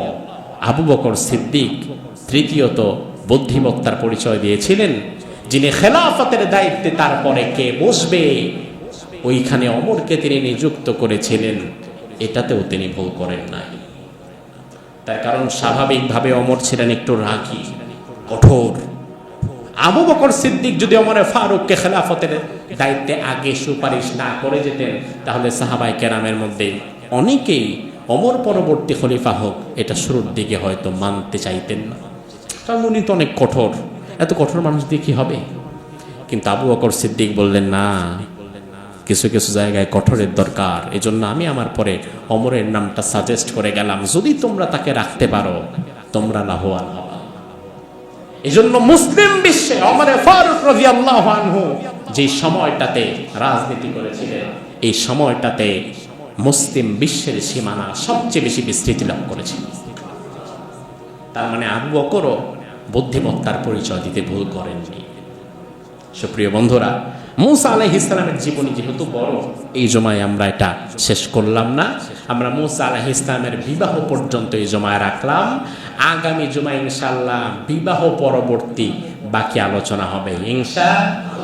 আবু বকর সিদ্দিক তৃতীয়ত বুদ্ধিমত্তার পরিচয় দিয়েছিলেন, যিনি খেলাফতের দায়িত্বে তারপরে কে বসবে ওইখানে ওমরকে তিনি নিযুক্ত করেছিলেন, এটাতেও তিনি ভুল করেন নাই। তার কারণ স্বাভাবিকভাবে ওমর ছিলেন একটু রাগী, কঠোর। আবু বকর সিদ্দিক যদি ওমরে ফারুককে খেলাফতের দায়িত্বে আগে সুপারিশ না করে যেতেন, তাহলে সাহাবায়ে কেরামের মধ্যে অনেকেই ওমর পরবর্তী খলিফা হোক এটা শুরুর দিকে হয়তো মানতে চাইতেন না, কারণ উনি তো অনেক কঠোর, এত কঠোর মানুষ দিয়ে কি হবে। কিন্তু আবু বকর সিদ্দিক বললেন, না, কিছু কিছু জায়গায় কঠোরের দরকার, এজন্য আমি আমার পরে ওমরের নামটা সাজেস্ট করে গেলাম, যদি তোমরা তাকে রাখতে পারো তোমরা লাভবান হবা। এজন্য মুসলিম বিশ্বে ওমরে ফারুক রাদিয়াল্লাহু আনহু যে সময়টাতে রাজনীতি করেছিলেন, এই সময়টাতে মুসলিম বিশ্বের সীমানা সবচেয়ে বেশি বিস্তৃতি লাভ করেছিল। তার মানে আবু বকরও বুদ্ধিমত্তার পরিচয় দিতে ভুল করেননি। সুপ্রিয় বন্ধুরা, মূসা আলাইহিস সালামের জীবনী যেহেতু বড়, এই জমায় আমরা এটা শেষ করলাম না। আমরা মূসা আলাইহিস সালামের বিবাহ পর্যন্ত এই জমায় রাখলাম। আগামী জমায় ইনশাআল্লাহ বিবাহ পরবর্তী বাকি আলোচনা হবে ইনশাআল্লাহ।